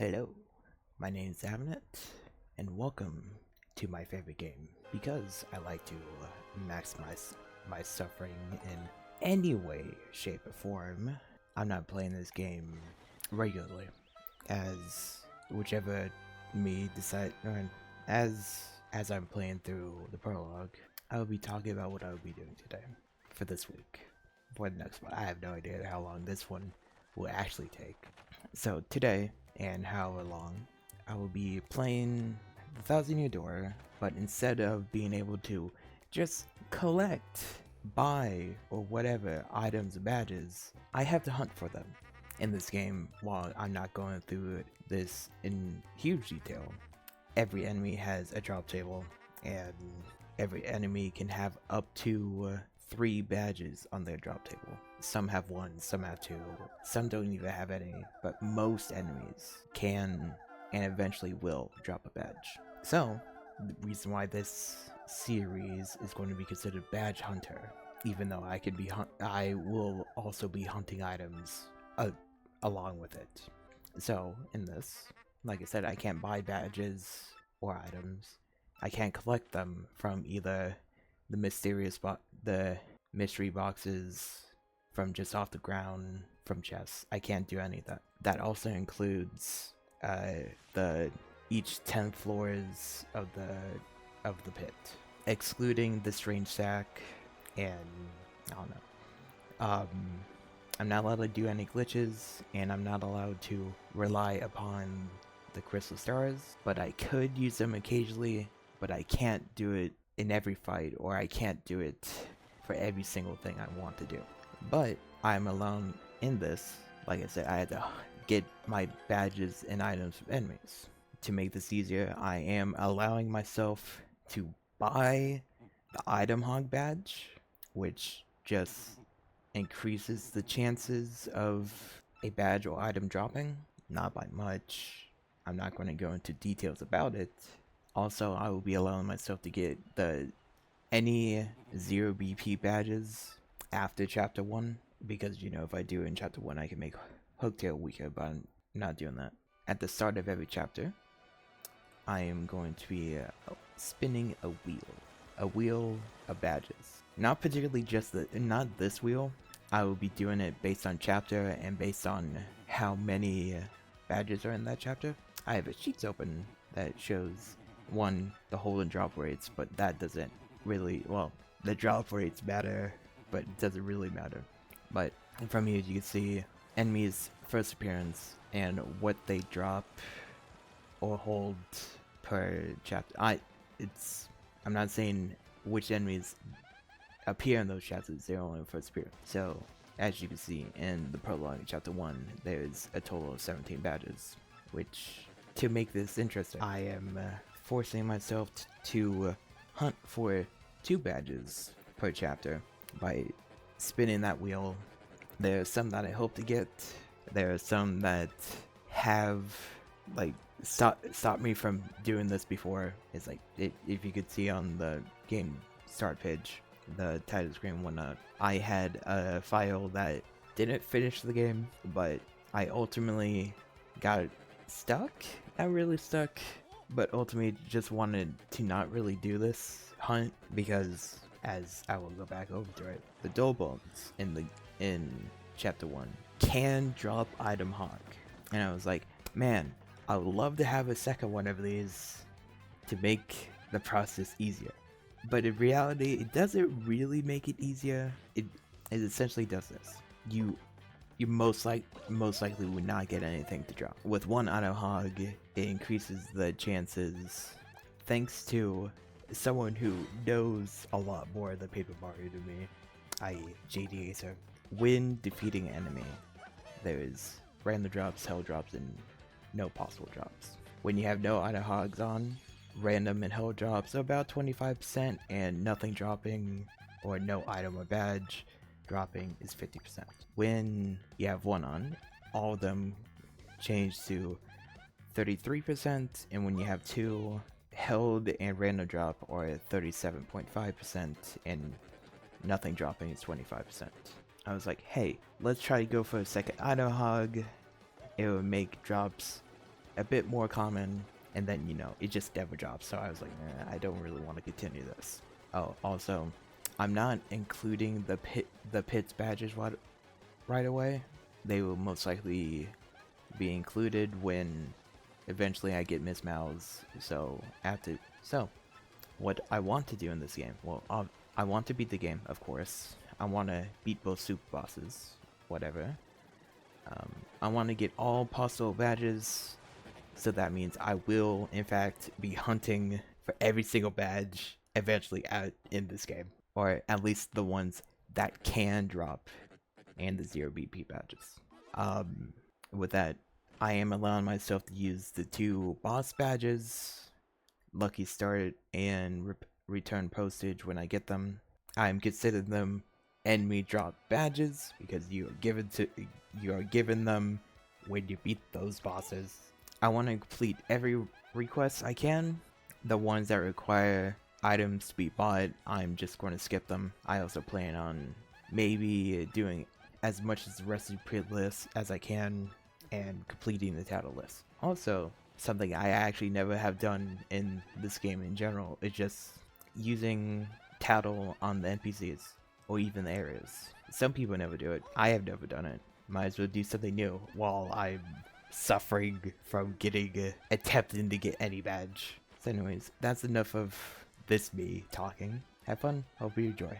Hello, my name is Avnet, and welcome to my favorite game because I like to maximize my suffering in any way, shape, or form. I'm not playing this game regularly, as whichever me decide, as I'm playing through the prologue, I will be talking about what I will be doing today for this week. For the next one, I have no idea how long this one will actually take. So today, and however long, I will be playing the Thousand Year Door, but instead of being able to just collect, buy, or whatever items or badges, I have to hunt for them. In this game, while I'm not going through this in huge detail, every enemy has a drop table, and every enemy can have up to 3 badges on their drop table. Some have 1, some have 2, some don't even have any, but most enemies can and eventually will drop a badge. So, the reason why this series is going to be considered Badge Hunter, even though I will also be hunting items along with it. So, in this, like I said, I can't buy badges or items. I can't collect them from either the mystery boxes from just off the ground from chests. I can't do any of that. That also includes the each 10 floors of the pit, excluding the strange sack and I don't know. I'm not allowed to do any glitches, and I'm not allowed to rely upon the crystal stars, but I could use them occasionally, but I can't do it in every fight, or I can't do it for every single thing I want to do. But I'm alone in this. Like I said, I had to get my badges and items from enemies. To make this easier, I am allowing myself to buy the item hog badge, which just increases the chances of a badge or item dropping. Not by much. I'm not going to go into details about it. Also, I will be allowing myself to get any 0 BP badges after chapter 1, because if I do in chapter 1 I can make Hooktail weaker, but I'm not doing that. At the start of every chapter, I am going to be spinning a wheel of badges. Not particularly not this wheel. I will be doing it based on chapter and based on how many badges are in that chapter. I have a sheets open that shows the hold and drop rates, but that doesn't really, the drop rates matter, but it doesn't really matter. But from here you can see enemies' first appearance and what they drop or hold per chapter. I'm not saying which enemies appear in those chapters, they're only first appear. So as you can see in the prologue in chapter 1, there's a total of 17 badges, which, to make this interesting, I am forcing myself to hunt for 2 badges per chapter by spinning that wheel. There are some that I hope to get. There are some that have stopped me from doing this before. It's if you could see on the game start page, the title screen and whatnot, I had a file that didn't finish the game, but I ultimately got stuck. Not really stuck, but ultimately just wanted to not really do this hunt because, as I will go back over to it, the dull bones in chapter 1 can drop item hog, and I was like, man, I would love to have a second one of these to make the process easier. But in reality, it doesn't really make it easier. It essentially does this. You most likely would not get anything to drop. With 1 item hog, it increases the chances, thanks to someone who knows a lot more than Paper Mario than me, i.e. JD Acer. When defeating an enemy, there's random drops, hell drops, and no possible drops. When you have no item hogs on, random and hell drops are about 25%, and nothing dropping or no item or badge dropping is 50%. When you have 1 on, all of them change to 33%, and when you have 2, held and random drop are 37.5%, and nothing dropping is 25%. I was like, hey, let's try to go for a second item hog. It would make drops a bit more common, and then, you know, it just never drops. So I was like, I don't really want to continue this. Oh, also, I'm not including the pits badges right away. They will most likely be included when eventually I get Miss Mouths. So what I want to do in this game, well, I want to beat the game, of course. I want to beat both super bosses, whatever. I want to get all possible badges, so that means I will, in fact, be hunting for every single badge eventually in this game. Or at least the ones that can drop, and the 0 BP badges. With that, I am allowing myself to use the 2 boss badges, Lucky Start and Return Postage when I get them. I'm considering them enemy drop badges because you are given them when you beat those bosses. I want to complete every request I can. The ones that require items to be bought, I'm just going to skip them. I also plan on maybe doing as much as the recipe list as I can and completing the tattle list. Also, something I actually never have done in this game in general is just using tattle on the NPCs or even the areas. Some people never do it. I have never done it. Might as well do something new while I'm suffering from attempting to get any badge. So anyways, that's enough of this me talking. Have fun. Hope you enjoy.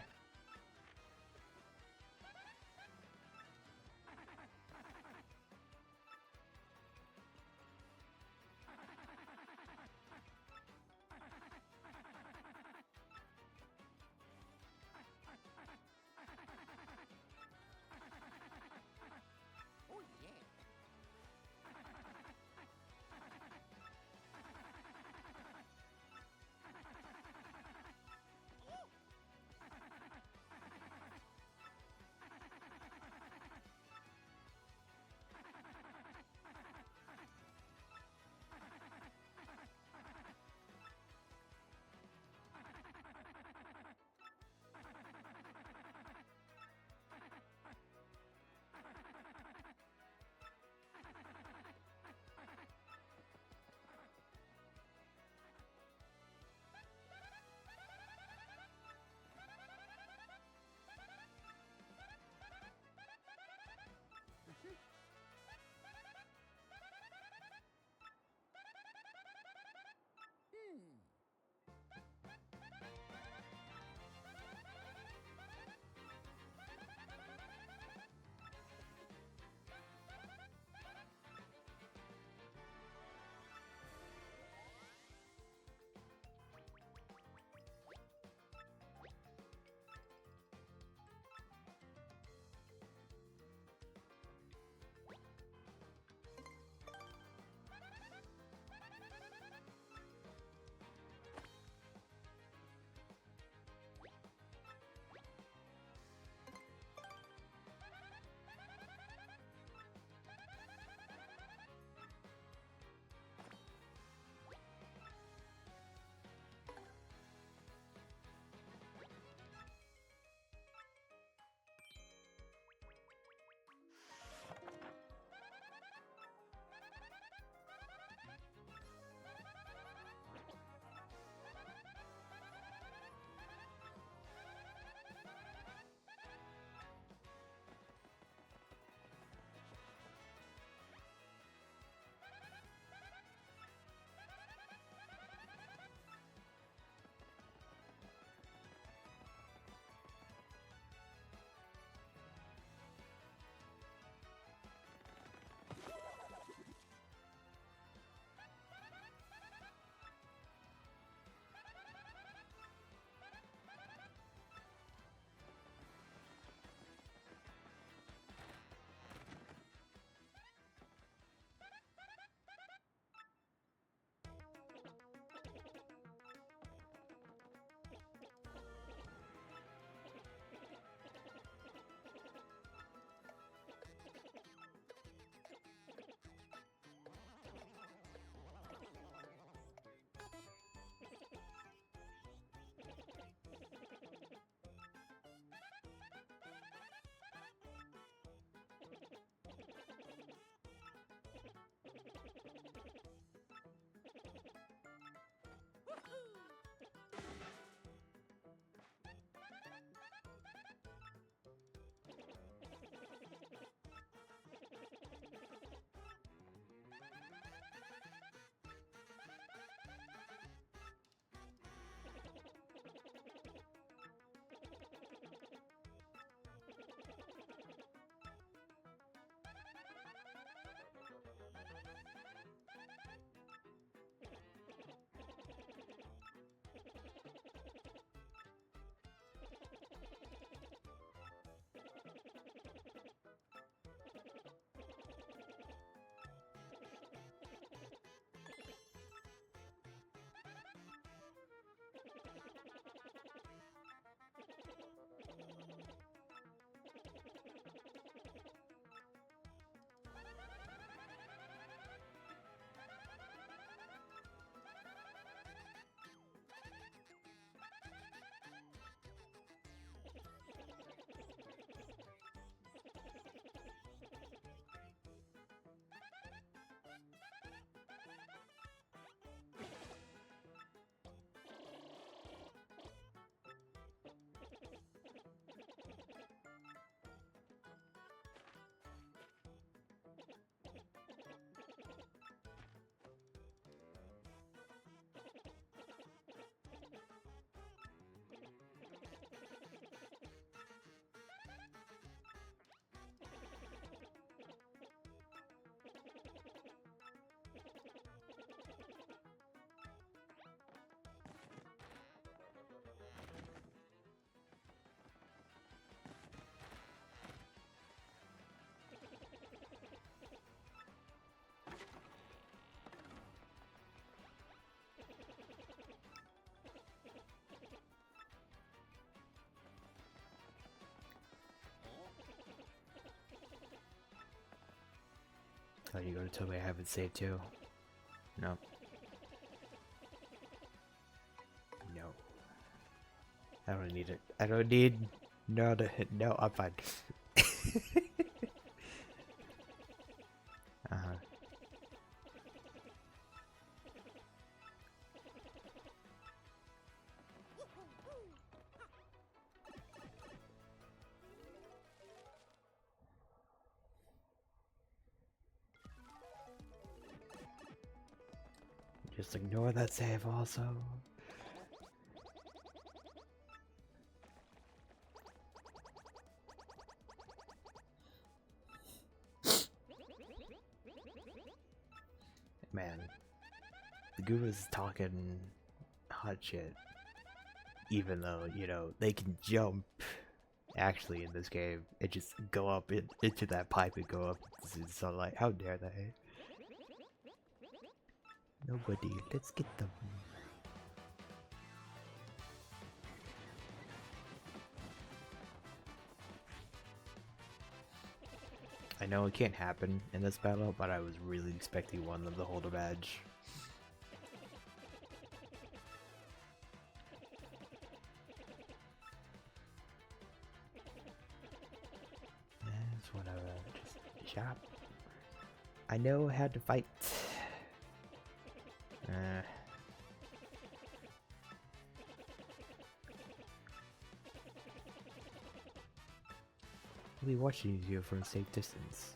Oh, you gotta tell me I haven't saved too. No. No. I don't need it. I don't need... No, no, I'm fine. Uh-huh. Just ignore that save also. Man, the Gooba's talking hot shit. Even though, you know, they can jump actually in this game and just go up into that pipe and go up to the sunlight. How dare they? Nobody, let's get them. I know it can't happen in this battle, but I was really expecting one of them to hold a badge. That's whatever, just shop. I know how to fight. I'll be watching you from a safe distance,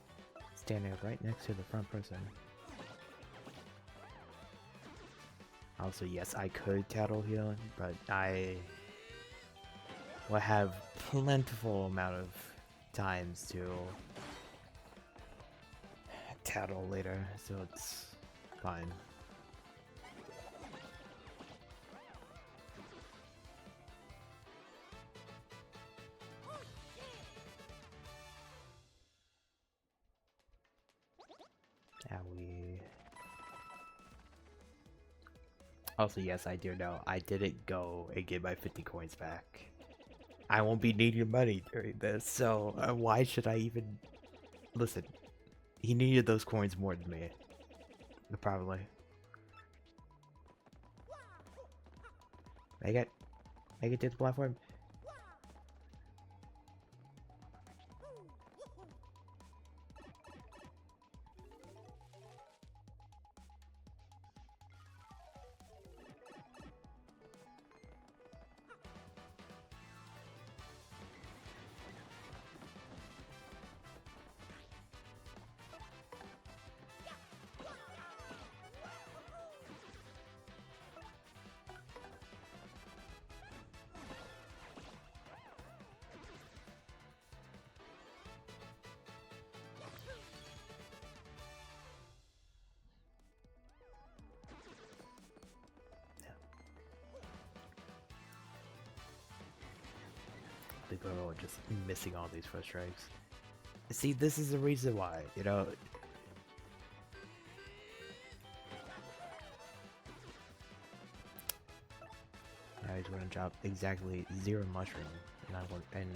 standing right next to the front person. Also, yes, I could tattle heal, but I will have plentiful amount of times to tattle later, so it's fine. Owie. Also, yes, I do know I didn't go and get my 50 coins back. I won't be needing money during this, so why should I even... Listen, he needed those coins more than me. Probably. Make it to the platform. The girl just missing all these first strikes. See, this is the reason why, you know. Now he's gonna drop exactly 0 mushroom, and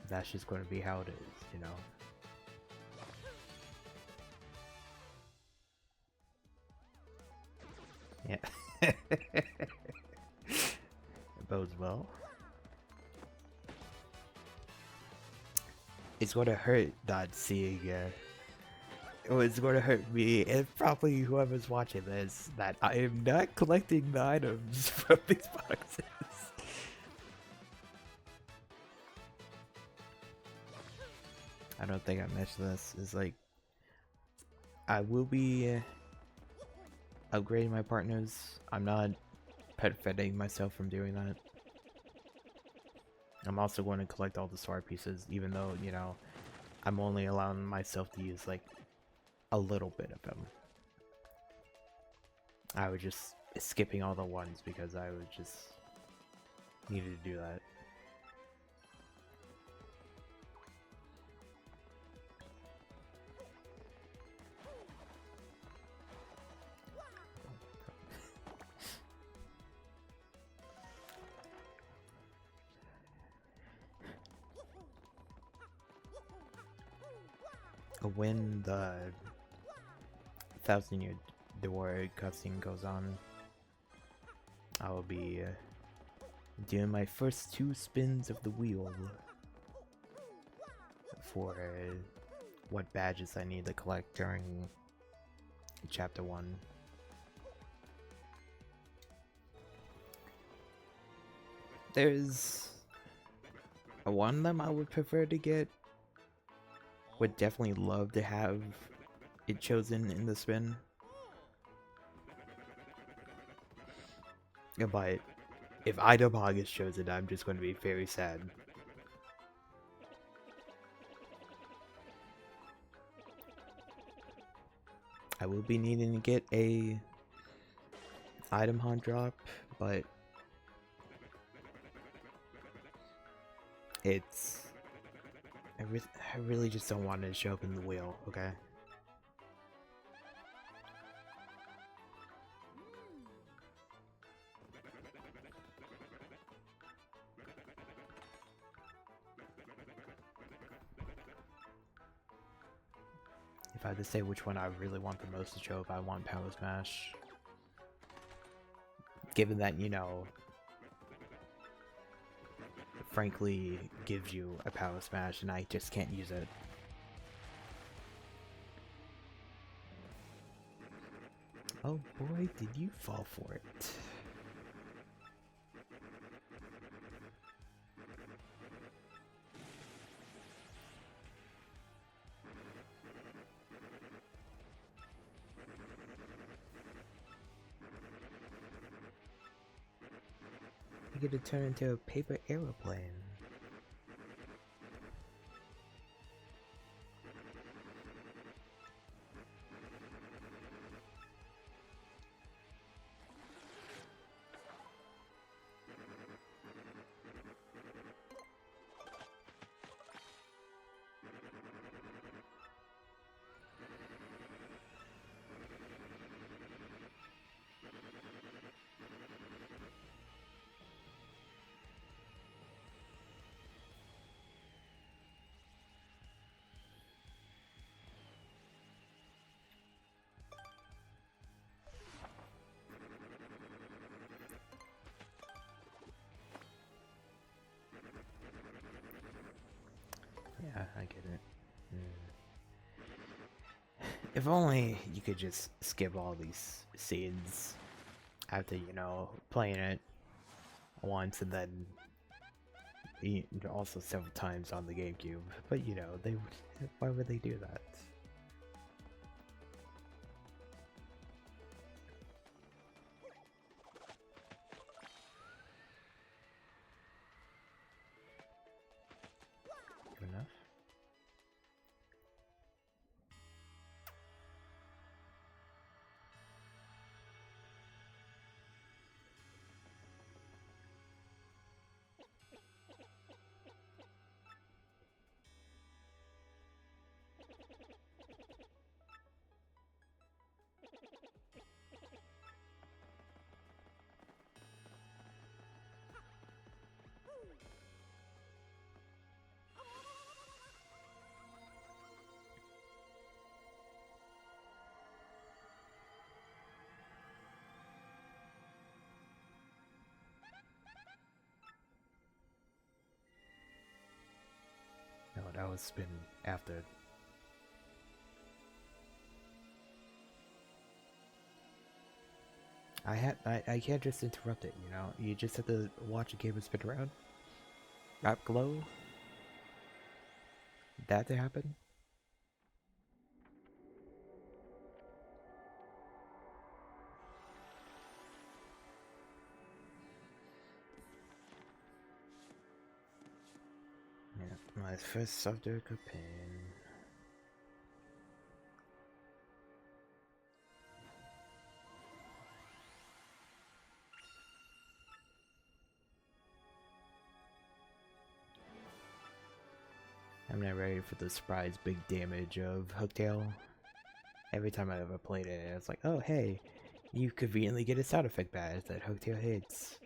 that's just gonna be how it is, you know. Yeah. It bodes well. It's gonna hurt not seeing it's gonna hurt me and probably whoever's watching this that I am not collecting the items from these boxes. I don't think I mentioned this. It's like I will be upgrading my partners. I'm not pet fetting myself from doing that. I'm also going to collect all the star pieces, even though, you know, I'm only allowing myself to use like a little bit of them. I was just skipping all the ones because I was just needed to do that. when the 1,000-year door cutscene goes on, I will be doing my first 2 spins of the wheel for what badges I need to collect during Chapter 1. There's one of them I would prefer to get. Would definitely love to have it chosen in the spin. But if Idobog is chosen, I'm just going to be very sad. I will be needing to get a item hunt drop, but it's... I really just don't want it to show up in the wheel, okay? If I had to say which one I really want the most to show up, I want Power Smash. Given that, you know, frankly gives you a Power Smash and I just can't use it. Oh boy, did you fall for it. I get to turn into a paper aeroplane. Yeah, I get it. If only you could just skip all these scenes after, you know, playing it once and then also several times on the GameCube. But, you know, why would they do that? Good enough? No, that was spin after. I can't just interrupt it, you know? You just have to watch a game and spin around. Rap glow? That to happen? Yeah, my first subject of pain. I'm not ready for the surprise big damage of Hooktail. Every time I ever played it, it's like, oh hey, you conveniently get a sound effect badge that Hooktail hits.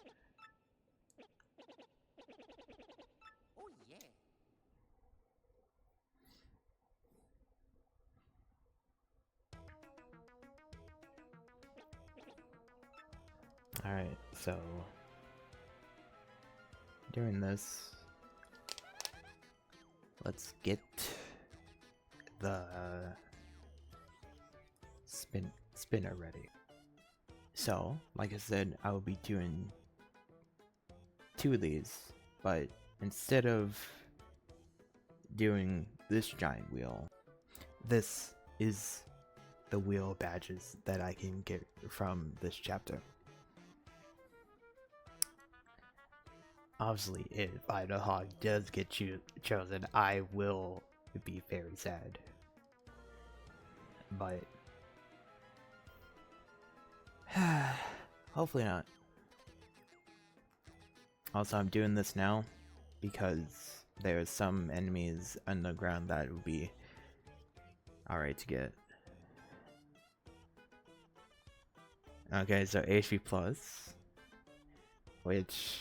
Alright, so doing this, let's get the spinner ready. So, like I said, I will be doing 2 of these, but instead of doing this giant wheel, this is the wheel badges that I can get from this chapter. Obviously, if Idaho does get chosen, I will be very sad. But hopefully not. Also, I'm doing this now because there's some enemies underground that would be alright to get. Okay, so HP plus, which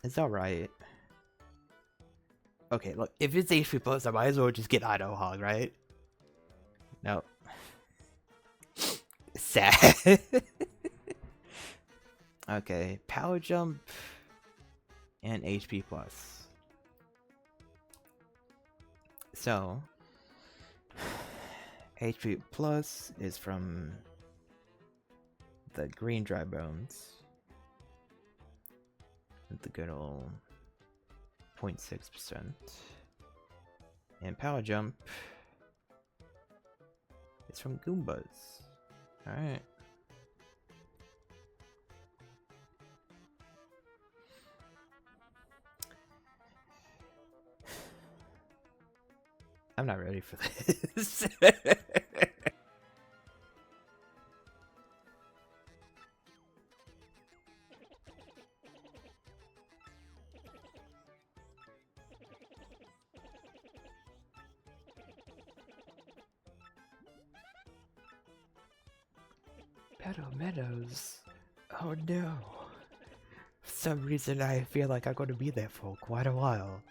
is alright. Okay, look, if it's HP plus, I might as well just get Idaho Hog, right? No. Sad. Okay, power jump and HP plus. So, HP plus is from the green dry bones. The good old 0.6%. And power jump is from Goombas. Alright. I'm not ready for this. Petal Meadows? Oh no. For some reason I feel like I'm going to be there for quite a while.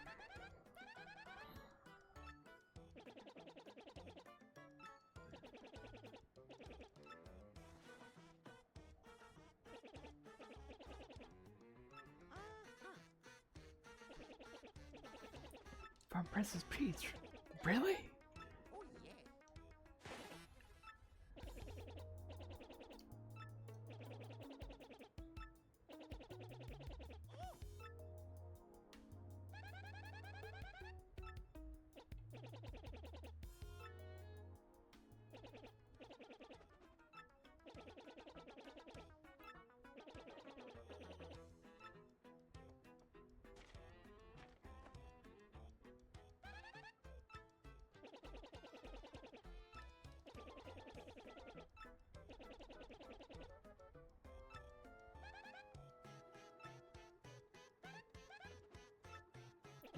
From Princess Peach? Really?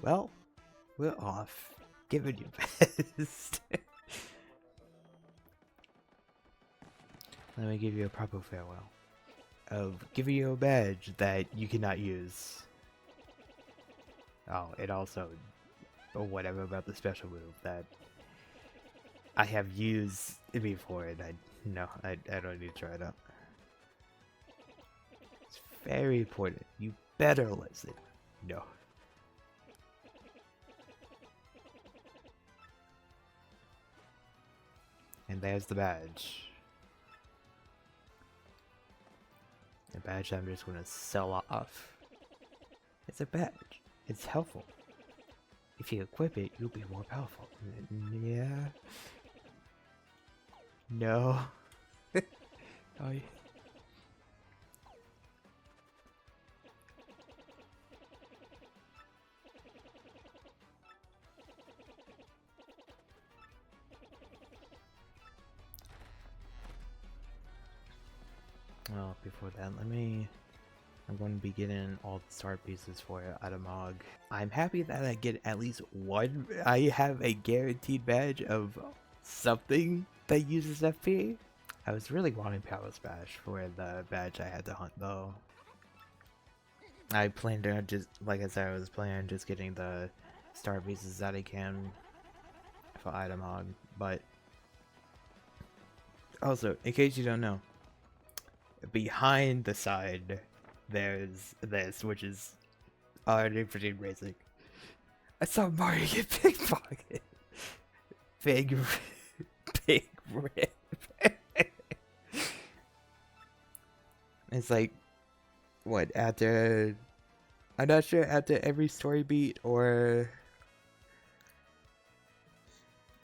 Well, we're off. Give it your best. Let me give you a proper farewell. Of giving you a badge that you cannot use. Oh, it also, or whatever about the special move that I have used before, and I don't need to try it out. It's very important. You better listen. No. And there's the badge. The badge I'm just gonna sell off. It's a badge. It's helpful. If you equip it, you'll be more powerful. Yeah. No. Oh, yeah. Well, before that, I'm going to be getting all the start pieces for Adamog. I'm happy that I get at least one. I have a guaranteed badge of something that uses FP. I was really wanting Power Smash for the badge I had to hunt though. I planned on just, like I said, I was planning on just getting the start pieces that I can for Adamog, but Also, in case you don't know, behind the side, there's this, which is already pretty basic. I saw Mario get pickpocket. Big, big rip. It's like, what, after, I'm not sure, after every story beat or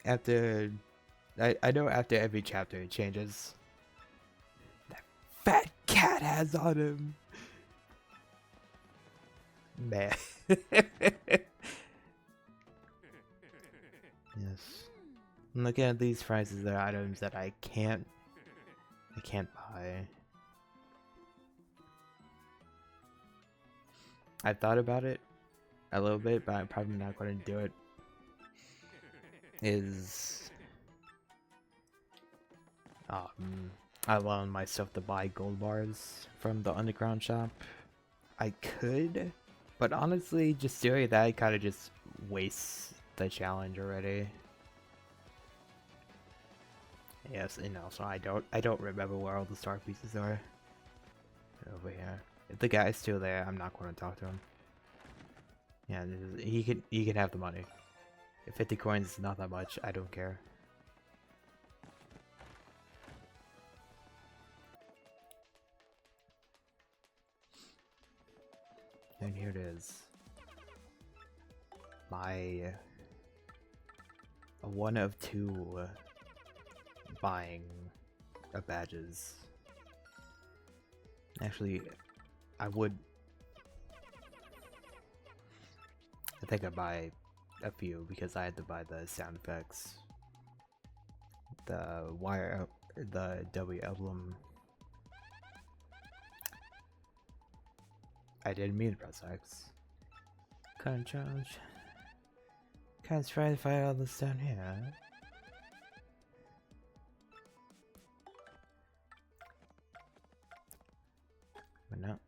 after, I know after every chapter it changes. That fat cat has on him. Man. Yes. I'm looking at these prices, they're items that I can't buy. I thought about it a little bit, but I'm probably not going to do it. I allowed myself to buy gold bars from the underground shop. I could, but honestly, just doing that kind of just wastes the challenge already. Yes, and also I don't remember where all the star pieces are. Over here. If the guy's still there, I'm not going to talk to him. Yeah, he can have the money. If 50 coins is not that much, I don't care. And here it is. My one of two buying of badges. Actually, I think I'd buy a few because I had to buy the sound effects, the the W emblem. I didn't mean to press X. Can't charge. Can't try to find all this down here. But no.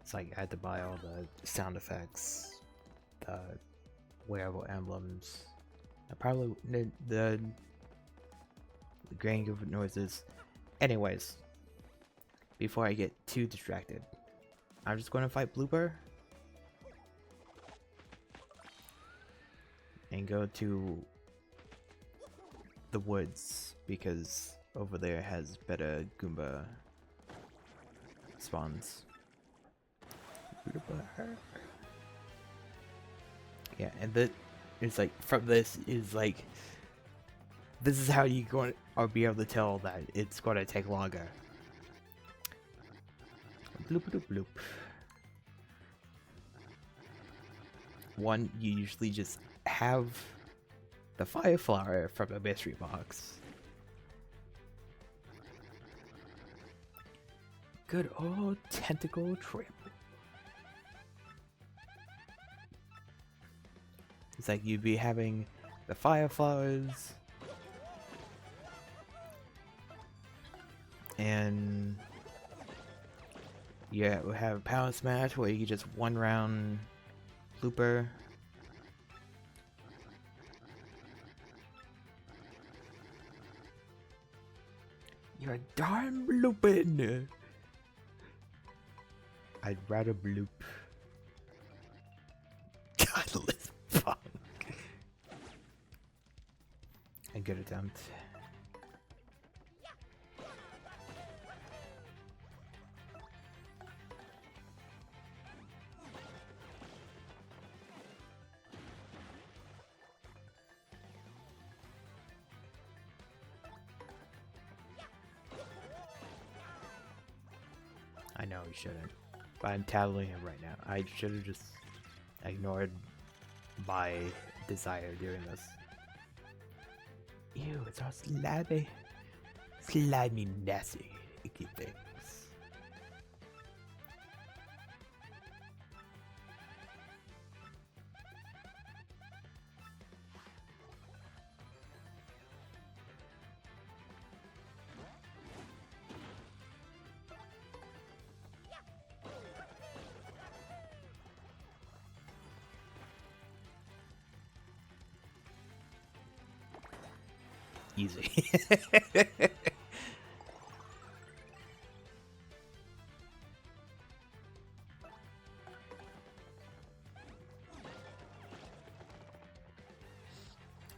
It's like I had to buy all the sound effects, the wearable emblems. I probably the grain of noises. Anyways, before I get too distracted, I'm just going to fight Blooper and go to the woods because over there has better Goomba spawns. Yeah, and it's like from this is like this is how you going or be able to tell that it's going to take longer. Bloop bloop bloop. One, you usually just have the fire flower from a mystery box. Good old tentacle trip. It's like you'd be having the fire flowers and yeah, we have a power smash where you just one round blooper. You're darn blooping. I'd rather bloop. Godless punk. A good attempt. I know he shouldn't, but I'm tattling him right now. I should have just ignored my desire doing this. Ew, it's all slimy. Slimy, nasty, icky things. easy.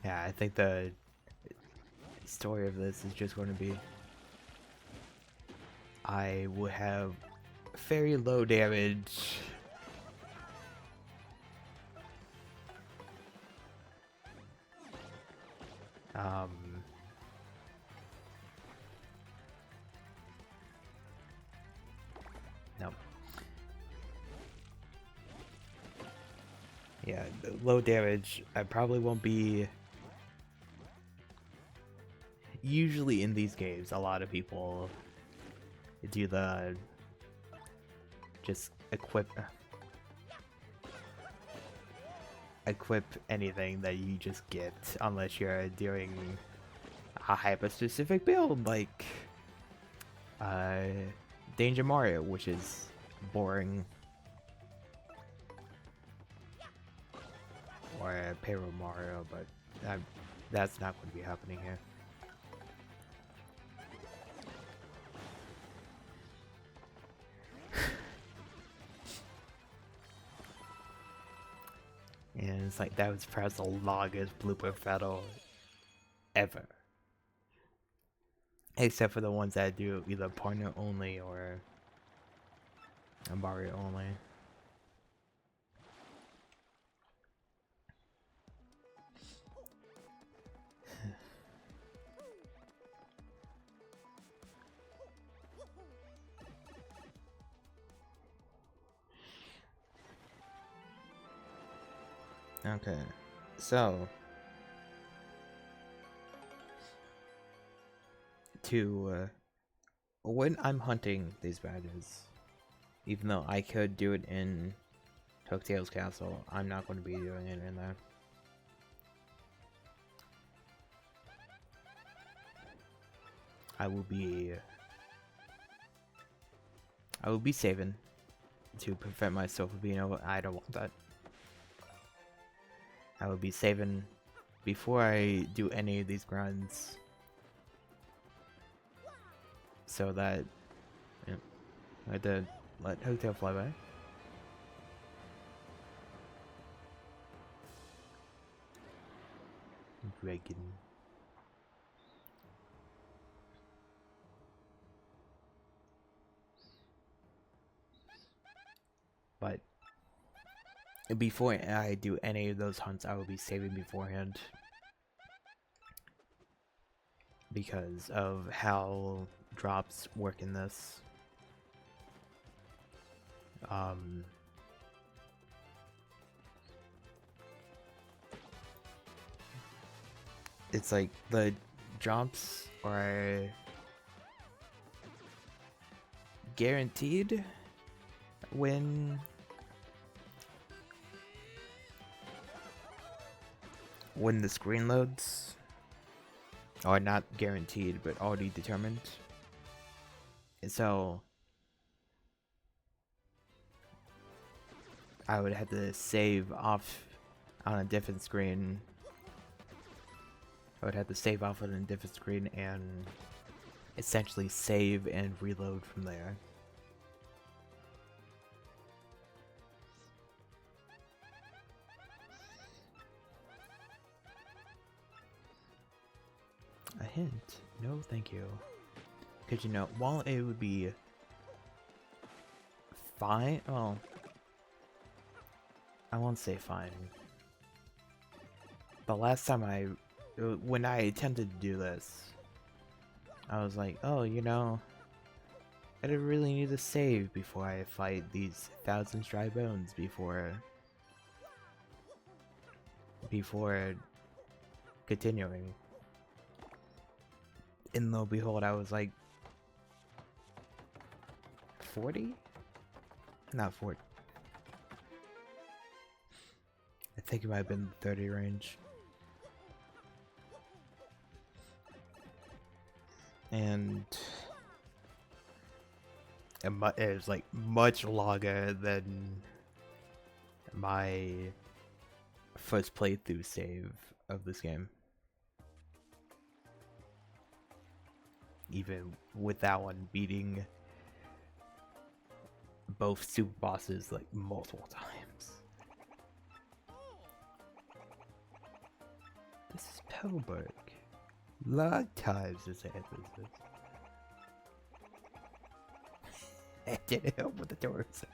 Yeah, I think the story of this is just going to be I will have very low damage. No. Yeah, low damage. I probably won't be. Usually in these games, a lot of people do the just equip anything that you just get, unless you're doing a hyper-specific build like Danger Mario, which is boring, or Payroll Mario, but that's not going to be happening here. And it's like, that was perhaps the longest blooper battle ever. Except for the ones that do either partner only or Mario only. Okay, so when I'm hunting these badges, even though I could do it in Hooktail's castle, I'm not going to be doing it in there. I will be saving to prevent myself from being able. I don't want that. I will be saving before I do any of these grinds, so that I had to let Hooktail fly by. Dragon. But before I do any of those hunts, I will be saving beforehand, because of how drops work in this. It's like the drops are guaranteed when the screen loads, or not guaranteed but already determined. And so I would have to save off on a different screen. I would have to save off on a different screen and essentially save and reload from there. A hint? No, thank you. Because, you know, while it would be fine, well, I won't say fine. The last time when I attempted to do this, I was like, oh, you know, I don't really need to save before I fight these 1,000 dry bones before continuing. And lo and behold, I was like 40? Not 40. I think it might have been 30 range. And it was like much longer than my first playthrough save of this game. even with that one beating both super bosses like multiple times. This is Pebblebrook. Long times since I had this. I didn't help with the doors.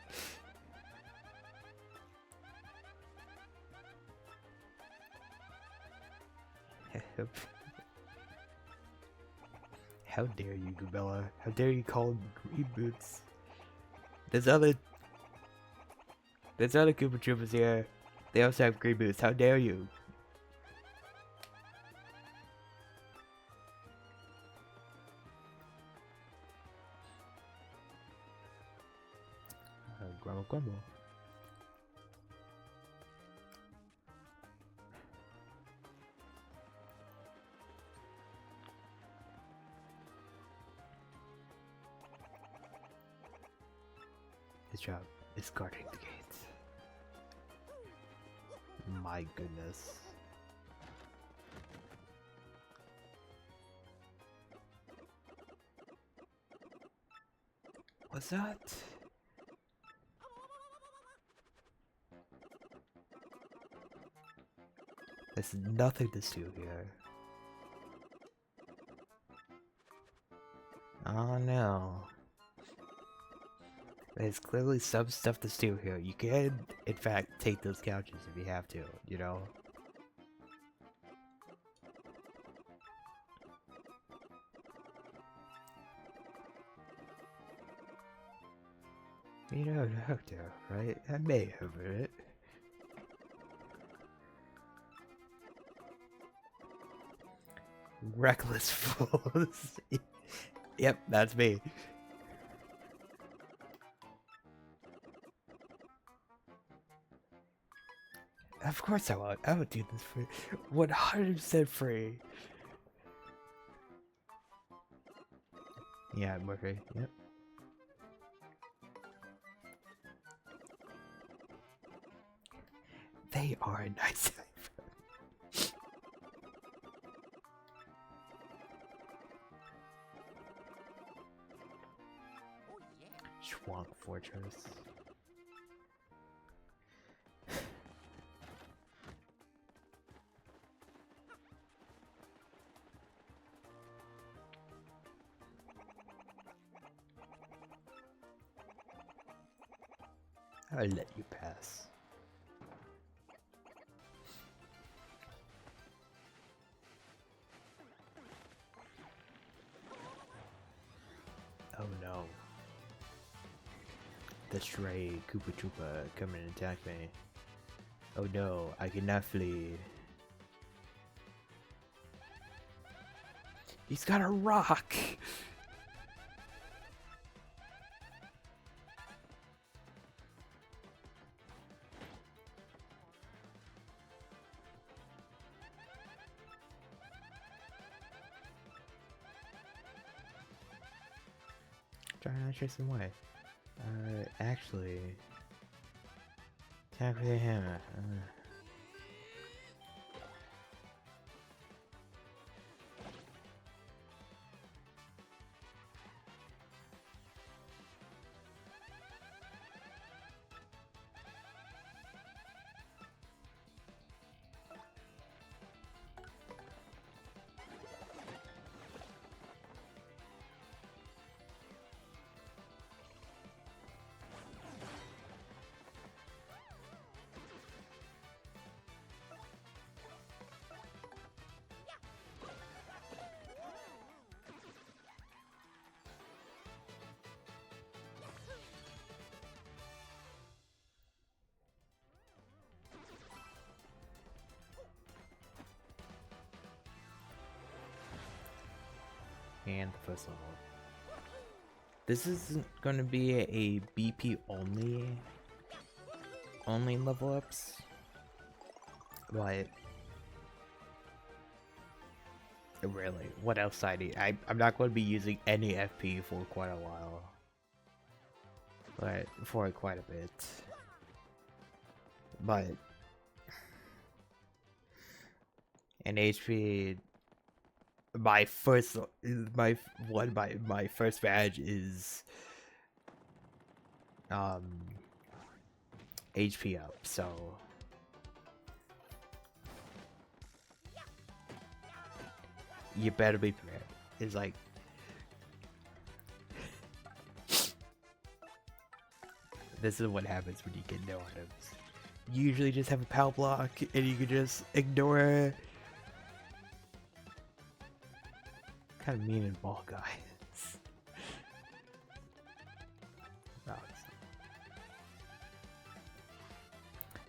How dare you, Gabella? How dare you call them green boots? There's other Koopa Troopas here. They also have green boots. How dare you? Grumble grumble. His job is guarding the gates. My goodness. What's that? There's nothing to steal here. Oh no. There's clearly some stuff to steal here. You can, in fact, take those couches if you have to, you know? You know, Hooktail, right? I may have it. Reckless fools. Yep, that's me. Of course I would. I would do this for 100% free. Yeah, Murphy. Yep. They are a nice Ch1 Fortress. I'll let you pass. Oh no. The stray Koopa Troopa come and attack me. Oh no, I cannot flee. He's got a rock! Trying to chase him away. Actually... Attack with a hammer. And the first level. This isn't gonna be a BP only level ups, but really, what else I need? I'm not going to be using any FP for quite a while, but for quite a bit. But an HP my first my first badge is HP up, so you better be prepared. It's like this is what happens when you get no items. You usually just have a power block and you can just ignore it. Kind of mean and ball guys.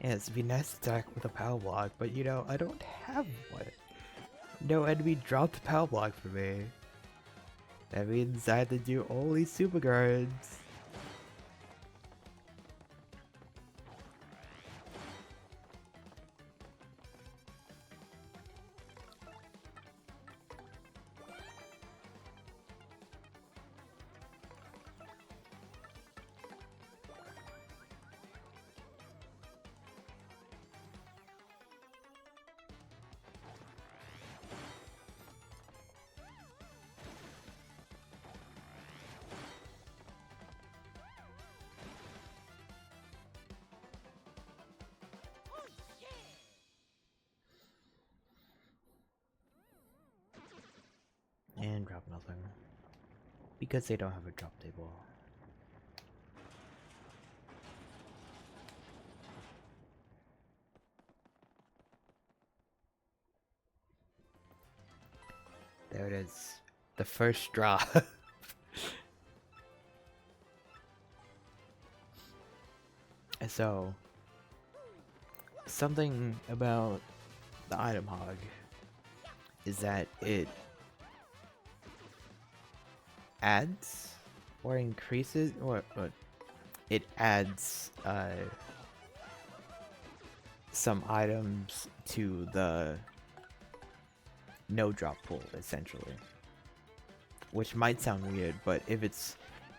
Yeah, it'd be nice to attack with a power block, but you know, I don't have one. No enemy dropped the power block for me. That means I have to do only super guards. And drop nothing. Because they don't have a drop table. There it is. The first drop. So, something about the item hog is that it adds or increases or it adds some items to the no drop pool essentially, which might sound weird, but if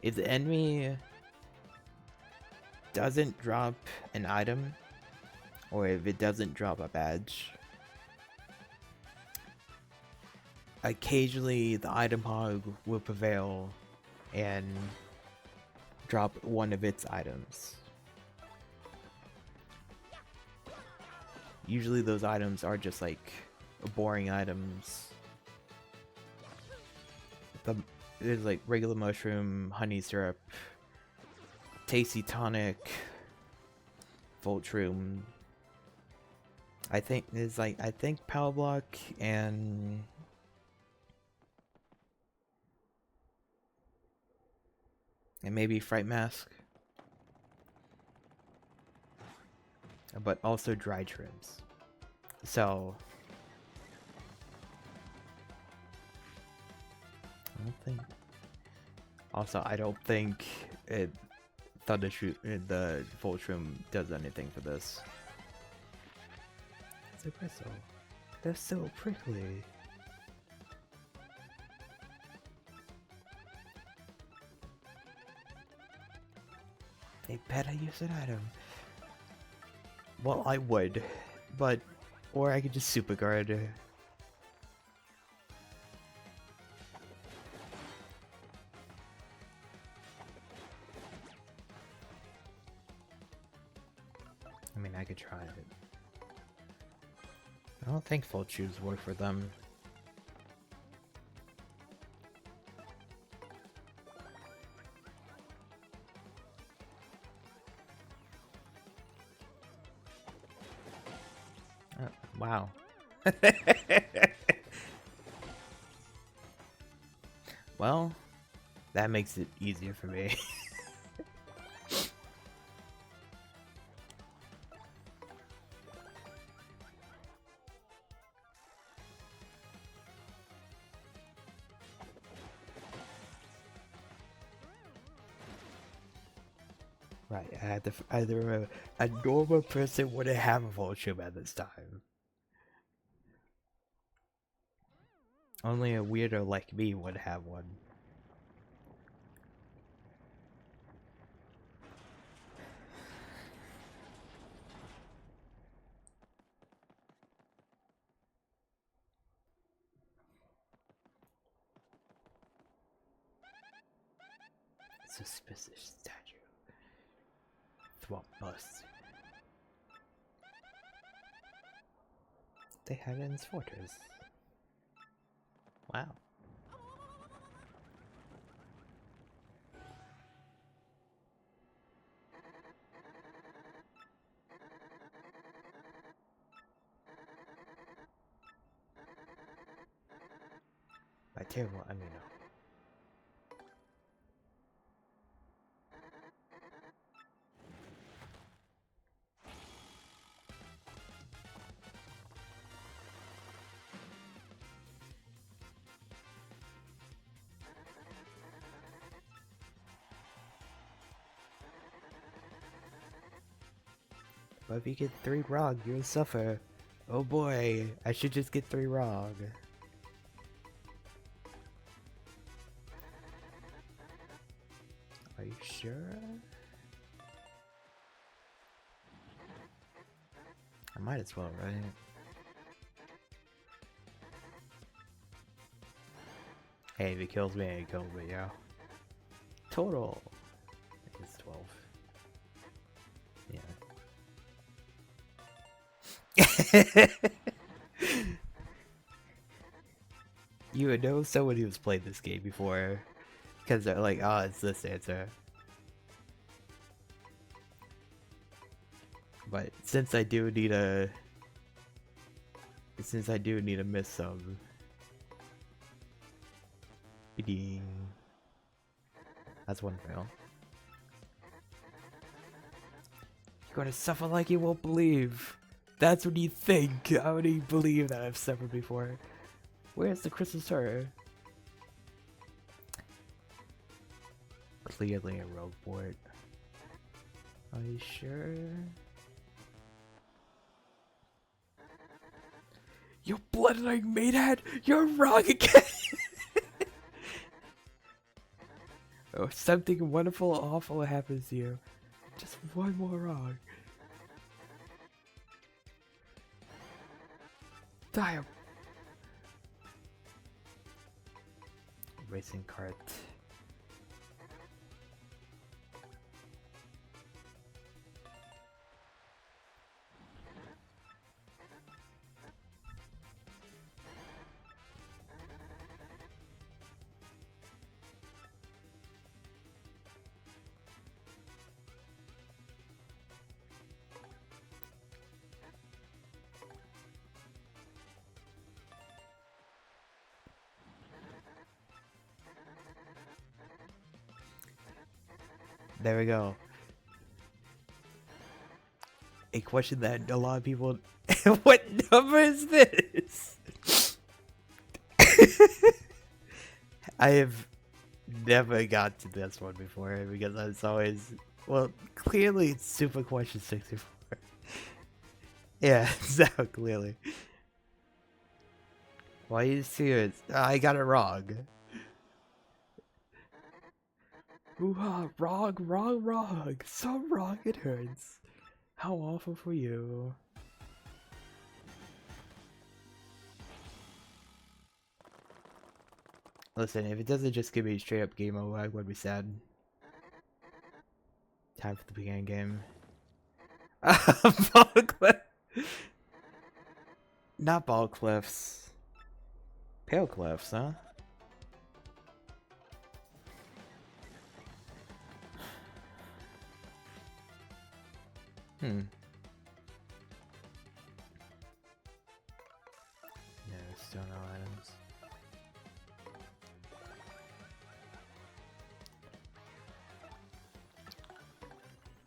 the enemy doesn't drop an item or if it doesn't drop a badge, occasionally the item hog will prevail and drop one of its items. Usually those items are just like boring items. There's like regular mushroom, honey syrup, tasty tonic, Voltroom. I think there's like power block and maybe fright mask, but also dry trims. So I don't think Thundershoot the Voltroom does anything for this. It's a bristle. They're so prickly. They better use an item. Well, I would, but or I could just super guard. I mean, I could try it. I don't think full shoes work for them. Wow. Well, that makes it easier for me. Right, I had to either a normal person wouldn't have a Voltroom at this time. Only a weirdo like me would have one. Suspicious statue. Swamp bus. They have it in this fortress. Wow. By terrible, I mean no. But if you get 3 wrong, you'll suffer. Oh boy, I should just get 3 wrong. Are you sure? I might as well, right? Hey, if it kills me, it kills me, yeah. Total is 12. Yeah. You would know someone who's played this game before, because they're like, oh, it's this answer. But since I do need a miss some. That's one fail. You're gonna suffer like you won't believe. That's what you think. How do you believe that I've suffered before? Where's the crystal star? Clearly a rogue port. Are you sure? You're blithering, Meathead! You're wrong again! Oh, something wonderful or awful happens to you. Just one more wrong. Damn! Racing cart. There we go. A question that a lot of people... What number is this? I have never got to this one before because I was always... Well, clearly it's super question 64. Yeah, so clearly. Why are you serious? I got it wrong. Ooh, wrong, wrong, wrong. So wrong it hurts. How awful for you. Listen, if it doesn't just give me a straight up game over, I would be sad. Time for the beginning game. Ball cliff. Not ball cliffs. Pale cliffs, huh? No, still no items.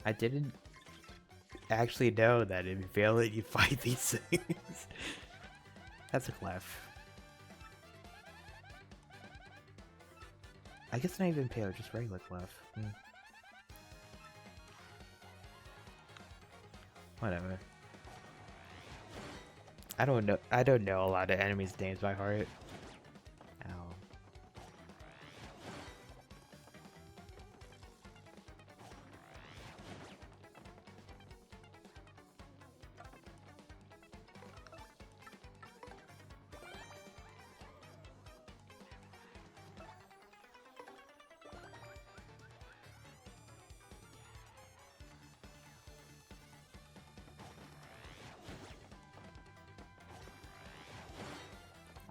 I didn't actually know that if you fail it, you fight these things. That's a clef. I guess not even pale, just regular clef. Whatever. I don't know a lot of enemies' names by heart. Ow.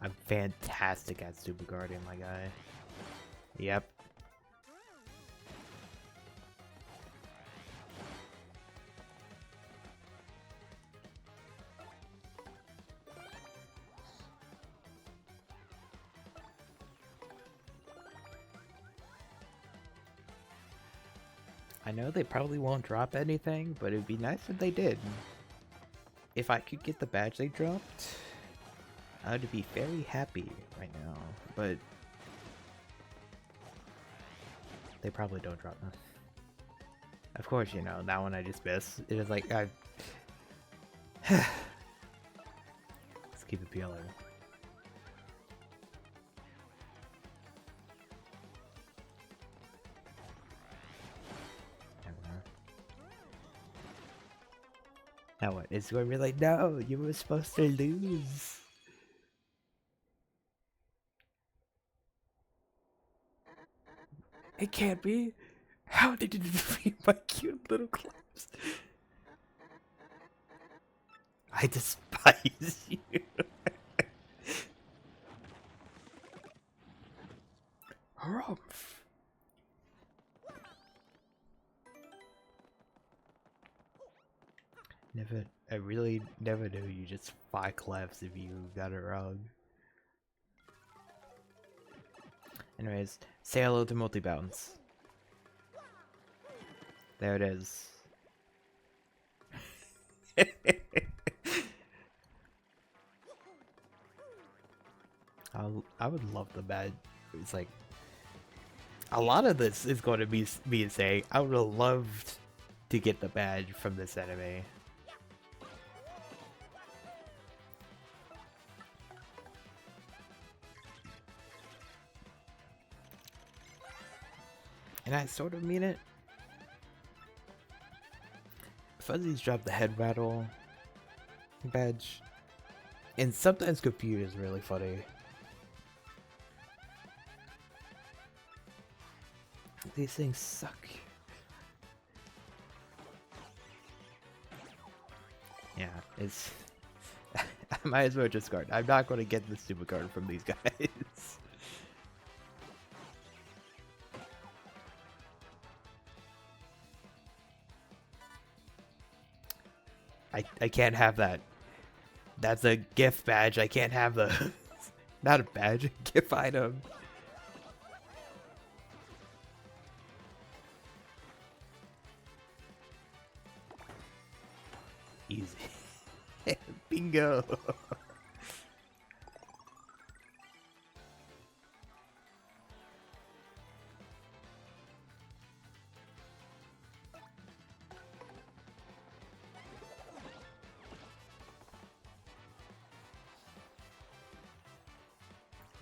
I'm fantastic at Super Guardian, my guy. Yep. I know they probably won't drop anything, but it'd be nice if they did. If I could get the badge they dropped, I would be very happy right now, but they probably don't drop them. Of course, you know, that one I just missed. It is like, let's keep it peeling. Now what? It's going to be like, no, you were supposed to lose. It can't be. How did you defeat my cute little clubs? I despise you. Harumph. I really never knew you just 5 clefs if you got it wrong. Anyways, say hello to multi-bounce. There it is. I would love the badge. It's like a lot of this is going to be me saying I would have loved to get the badge from this anime. And I sort of mean it. Fuzzy's dropped the head battle badge. And sometimes compute is really funny. These things suck. Yeah, it's... I might as well discard. I'm not going to get the super card from these guys. I can't have that. That's a gift badge. I can't have the... Not a badge, a gift item. Easy. Bingo.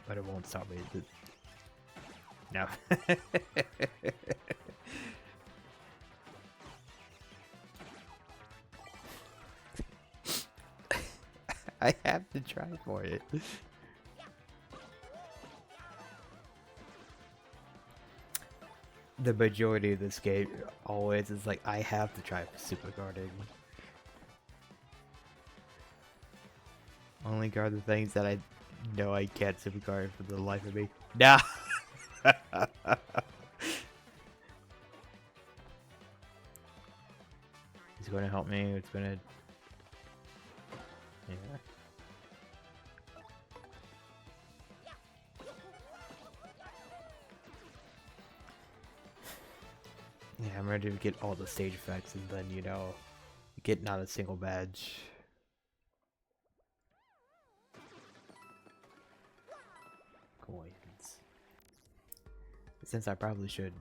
But it won't stop me. No. I have to try for it. The majority of this game always is like, I have to try for super guarding. Only guard the things that I know I can't super guard for the life of me. Nah! He's going to help me. It's going to... Yeah. Yeah, I'm ready to get all the stage effects and then, you know, get not a single badge. Coins. Since I probably should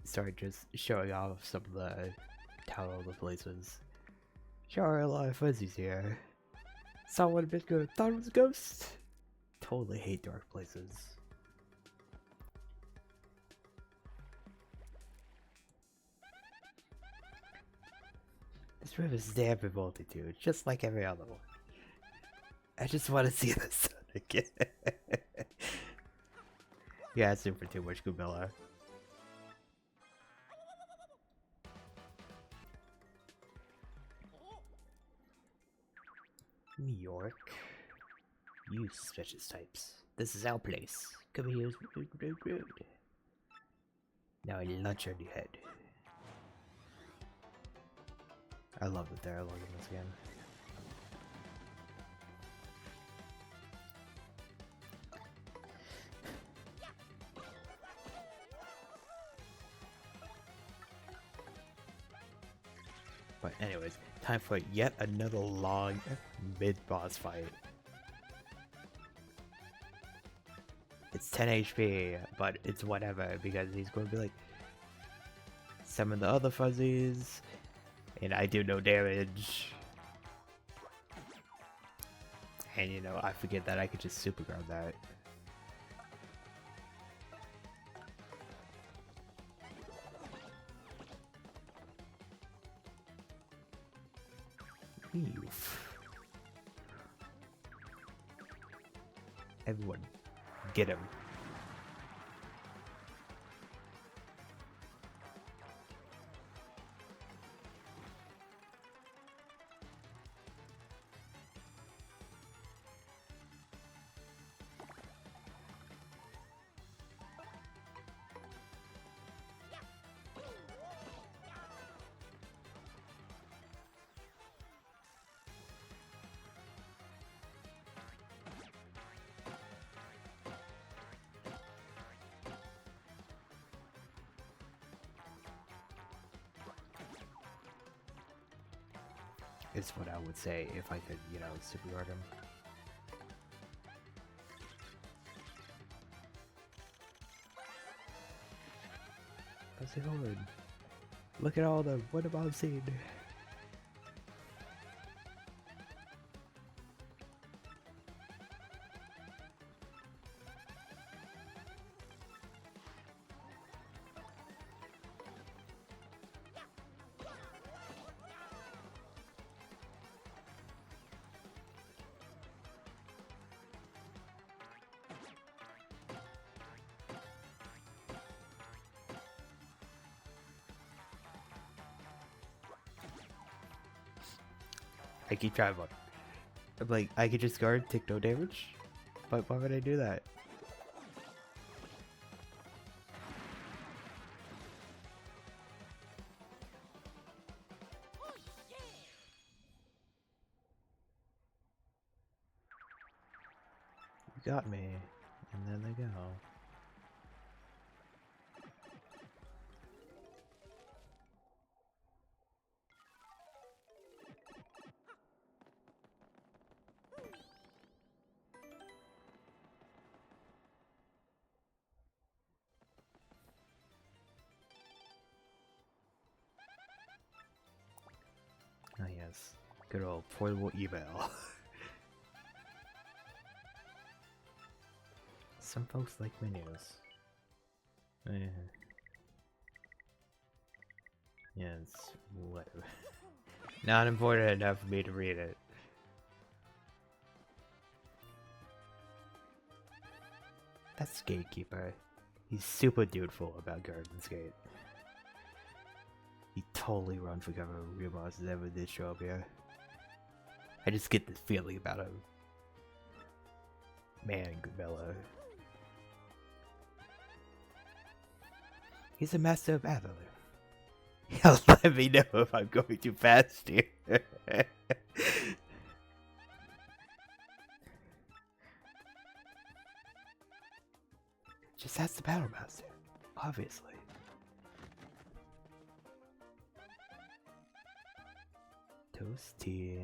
start just showing off some of the title of the places. Sure, a lot of fuzzies here. Saw one a bit good, thought it was a ghost. Totally hate dark places. This river is damn in multitude, just like every other one. I just want to see the sun again. Yeah, it's super too much Kubilla. New York. You suspicious types. This is our place. Come here. Now I lunch on your head. I love the dialogue in this game. But anyways, time for yet another long mid-boss fight. It's 10 HP, but it's whatever, because he's going to be like, summon the other fuzzies, and I do no damage. And you know, I forget that I could just super grab that. Everyone, get him. Is what I would say if I could, you know, super guard him. Fuzzy Horde. Look at all the what have I seen? I keep trying, but I'm like, I could just guard, take no damage, but why would I do that? You got me, and then they go. Oh yes, good old portable email. Some folks like menus. Yeah, it's whatever. Not important enough for me to read it. That's Gatekeeper. He's super dudeful about Garden's Gate. He totally run for cover when real bosses ever did show up here. I just get this feeling about him. Man, Gabella. He's a master of battle. He'll let me know if I'm going too fast here. Just ask the battle master, obviously. Toasty.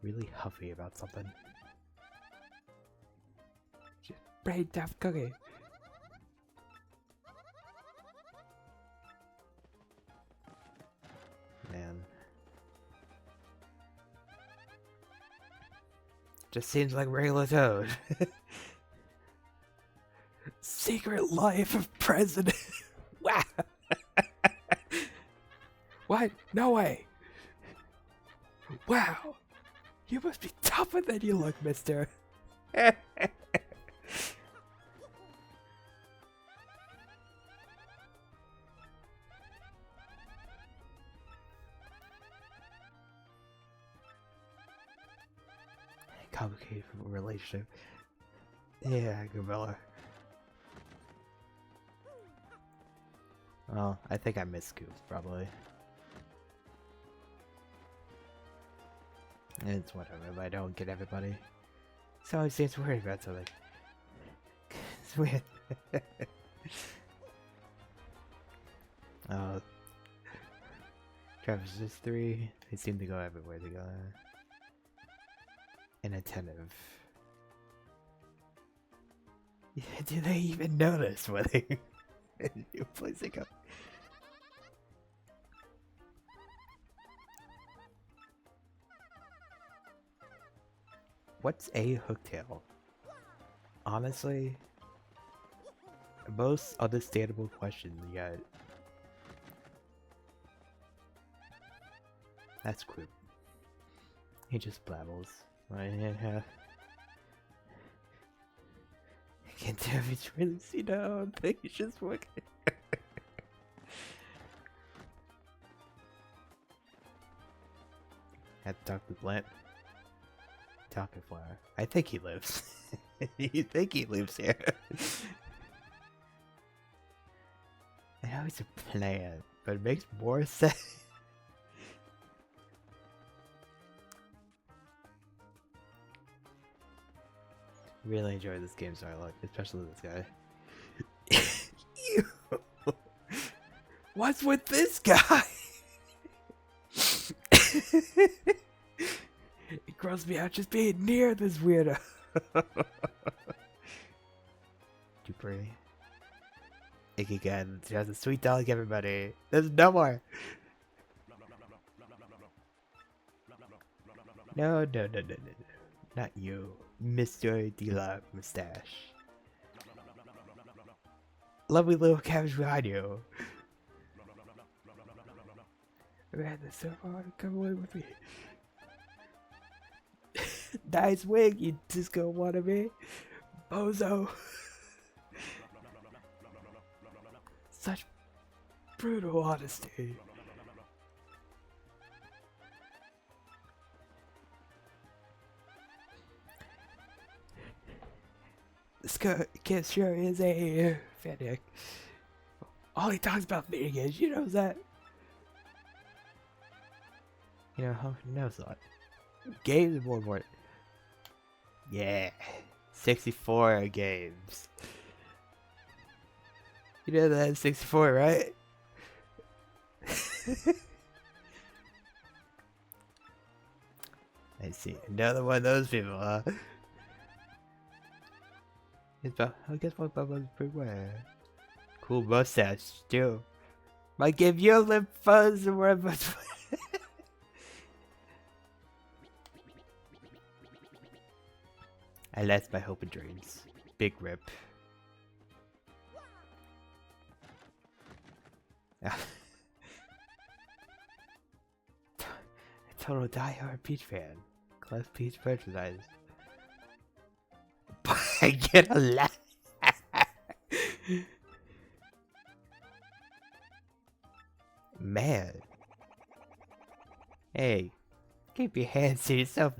Really huffy about something. Just brain daft cookie. Man. Just seems like regular Toad. Secret life of president. Wow. What? No way. Wow. You must be tougher than you look, mister. Come relationship. Yeah, Gabella. Oh, I think I missed Scoop, probably. It's whatever if I don't get everybody. So he seems worried about something. It's weird. Oh. Travis is 3. They seem to go everywhere together. Inattentive. Yeah, do they even notice when they new place they go? What's a hooktail? Honestly, most understandable question yet. That's Quip. He just blabbles. Right? Yeah. I can't tell if he's really seen down. I think he's just working. Had to talk to Blint. Talking flower. I think he lives. You think he lives here? I know he's a plant, but it makes more sense. Really enjoy this game, so I like, especially this guy. Ew. What's with this guy? It grosses me out just being near this weirdo. Too pretty. Icky again. She has a sweet dog, everybody. There's no more. No. Not you, Mr. D-Love Mustache. Lovely little cabbage behind you. Man, that's so hard. Come away with me. Nice wig, you disco wannabe. Bozo. Such brutal honesty. This kid sure is a fanatic. All he talks about being is, you know that. You know, who knows that? Games are more important. Yeah, 64 games. You know that 64, right? I see. Another one of those people, huh? I guess my Bubba's pretty well. Cool mustache, too. Might give you a lip fuzz or whatever. I lost my hope and dreams. Big rip. Total die-hard Peach fan. Class Peach merchandise. I get a laugh. Man. Hey, keep your hands to yourself.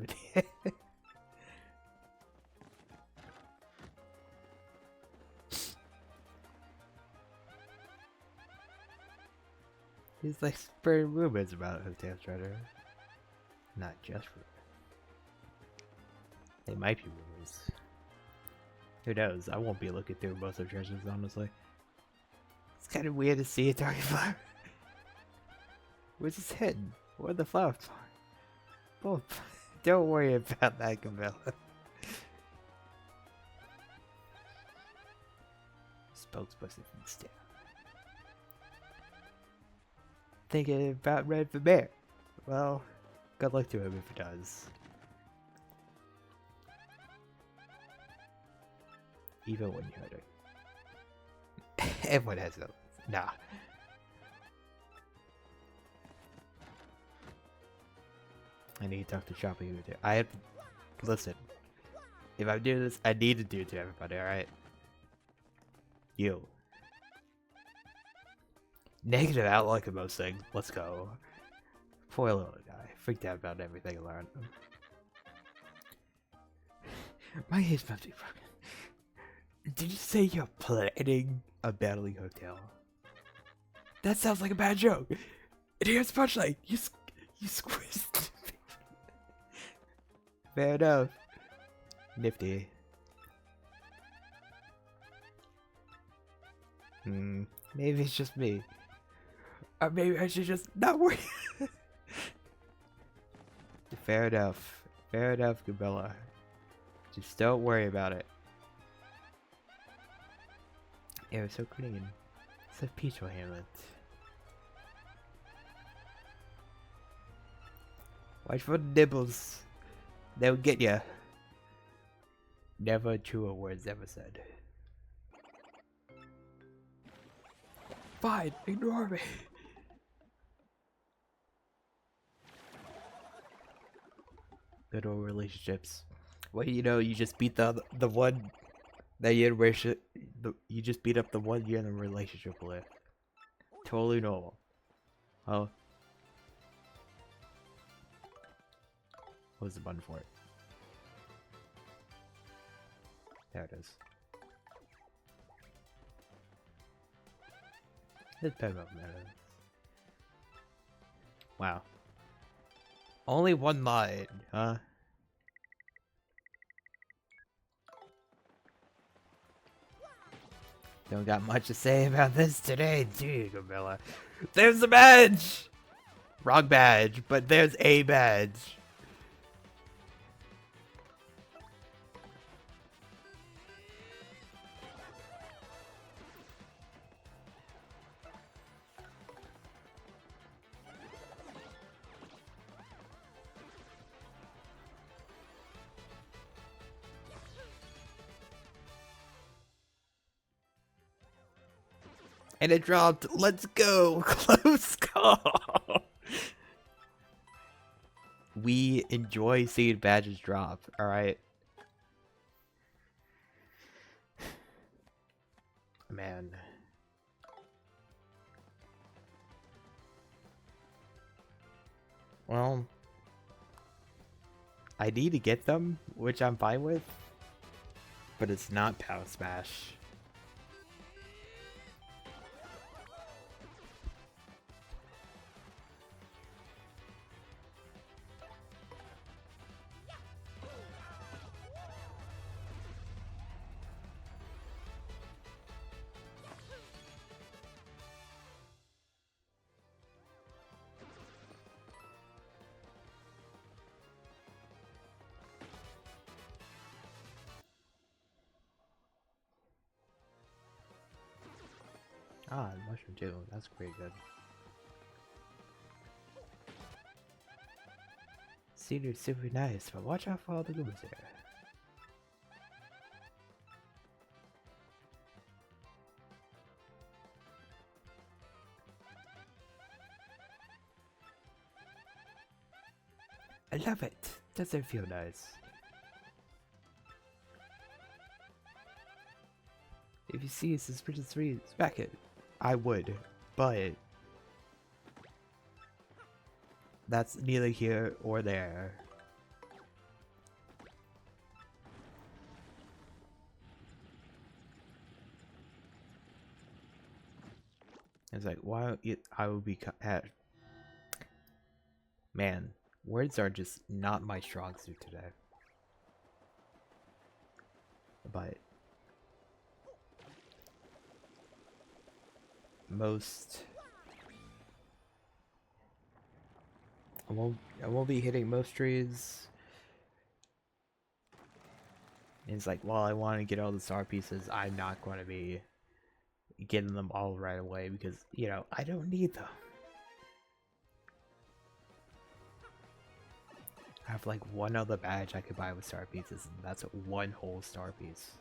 He's like spreading rumors about Hooktail Shredder. Not just rumors. They might be rumors. Who knows? I won't be looking through most of treasures, honestly. It's kind of weird to see a target flower. Where's his head? Where'd the flower fall? Oh, don't worry about that, Gabella. Spokesperson from the staff. Thinking about Red for Bear. Well, good luck to him if he does. Even when you hurt her. Everyone has those. Nah. I need to talk to shopping. I have. Listen. If I'm doing this, I need to do it to everybody, alright? You. Negative outlook of most things. Let's go. Poor little guy. Freaked out about everything I learned. My head's about to be broken. Did you say you're planning a battling Hooktail? That sounds like a bad joke. And here's the punchline. You squeezed. Fair enough. Nifty. Maybe it's just me. Or maybe I should just not worry. Fair enough. Fair enough, Gabella. Just don't worry about it. It was so clean. It's a peaceful hamlet. Watch for the nibbles. They'll get ya. Never truer words ever said. Fine, ignore me. Good old relationships. Well, you know, you just beat the one that you just beat up the one you're in a relationship with. Totally normal. Oh. What was the button for it? There it is. Let's pet up Meathead. Wow. Only one line, huh? Don't got much to say about this today, do you, Gabella? There's the badge! Wrong badge, but there's a badge. And it dropped. Let's go. Close call. We enjoy seeing badges drop. All right. Man. Well, I need to get them, which I'm fine with. But it's not Power Smash. Ah, mushroom too. That's pretty good. Cedar's super nice, but watch out for all the goobers here. I love it. Doesn't feel nice. If you see a suspicious read, smack it. I would, but that's neither here or there. It's like, why I would be man, words are just not my strong suit today. But I won't be hitting most trees. And it's like, while I want to get all the star pieces, I'm not going to be getting them all right away because, you know, I don't need them. I have like one other badge I could buy with star pieces, and that's one whole star piece.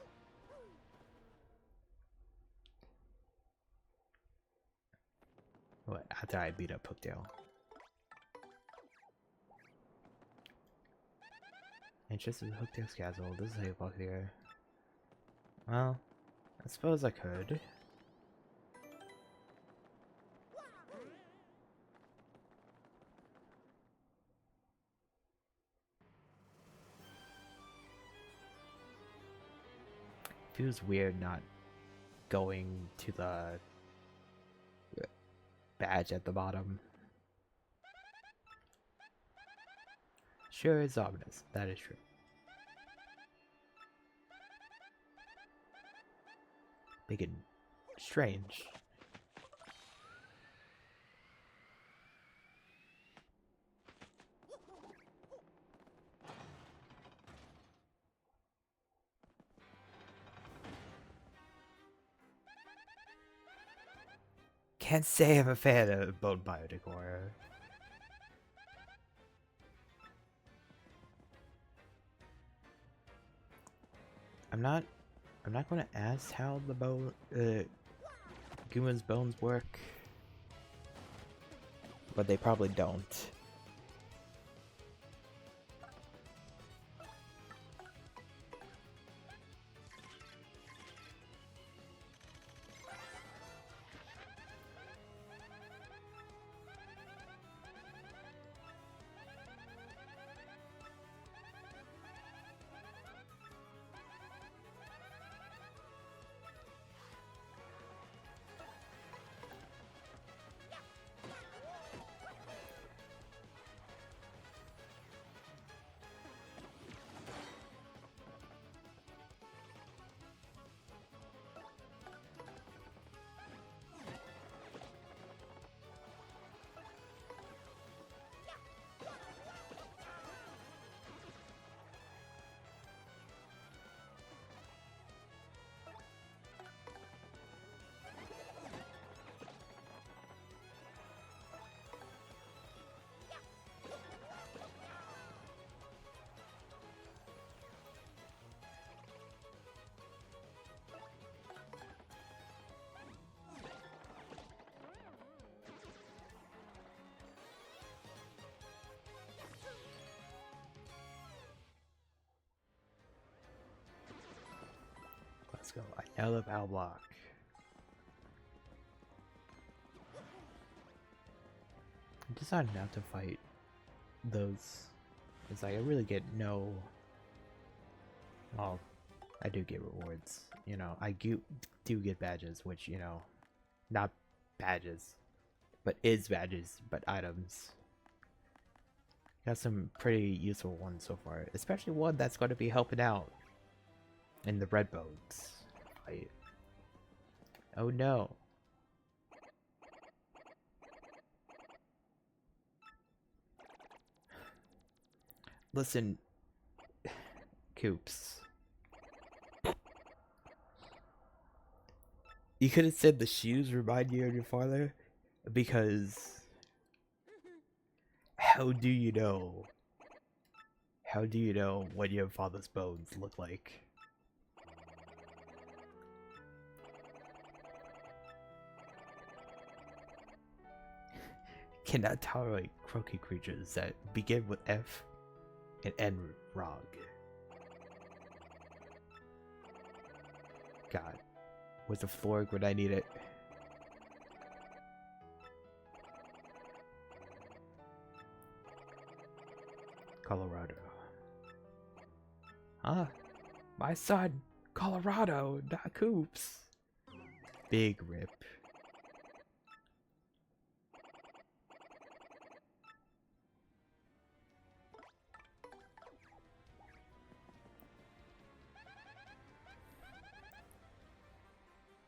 What, after I beat up Hooktail. Interested in Hooktail's castle. This is how you walk here. Well, I suppose I could. Feels weird not going to the badge at the bottom. Sure, it's ominous. That is true. Big and strange. Can't say I'm a fan of bone biodecor. I'm not going to ask how the Guma's bones work, but they probably don't. Let's go. Another power block. I decided not to fight those. It's like I really get no. Well, I do get rewards. You know, I do get badges, which, you know, not badges, but items. Got some pretty useful ones so far, especially one that's going to be helping out in the red bones fight. Oh no. Listen, Coops. You could have said the shoes remind you of your father, because how do you know? How do you know what your father's bones look like? Cannot tolerate croaky creatures that begin with F and end with Rog. God, where's the floor when I need it? Colorado. Huh? My son, Colorado, not Coops. Big rip.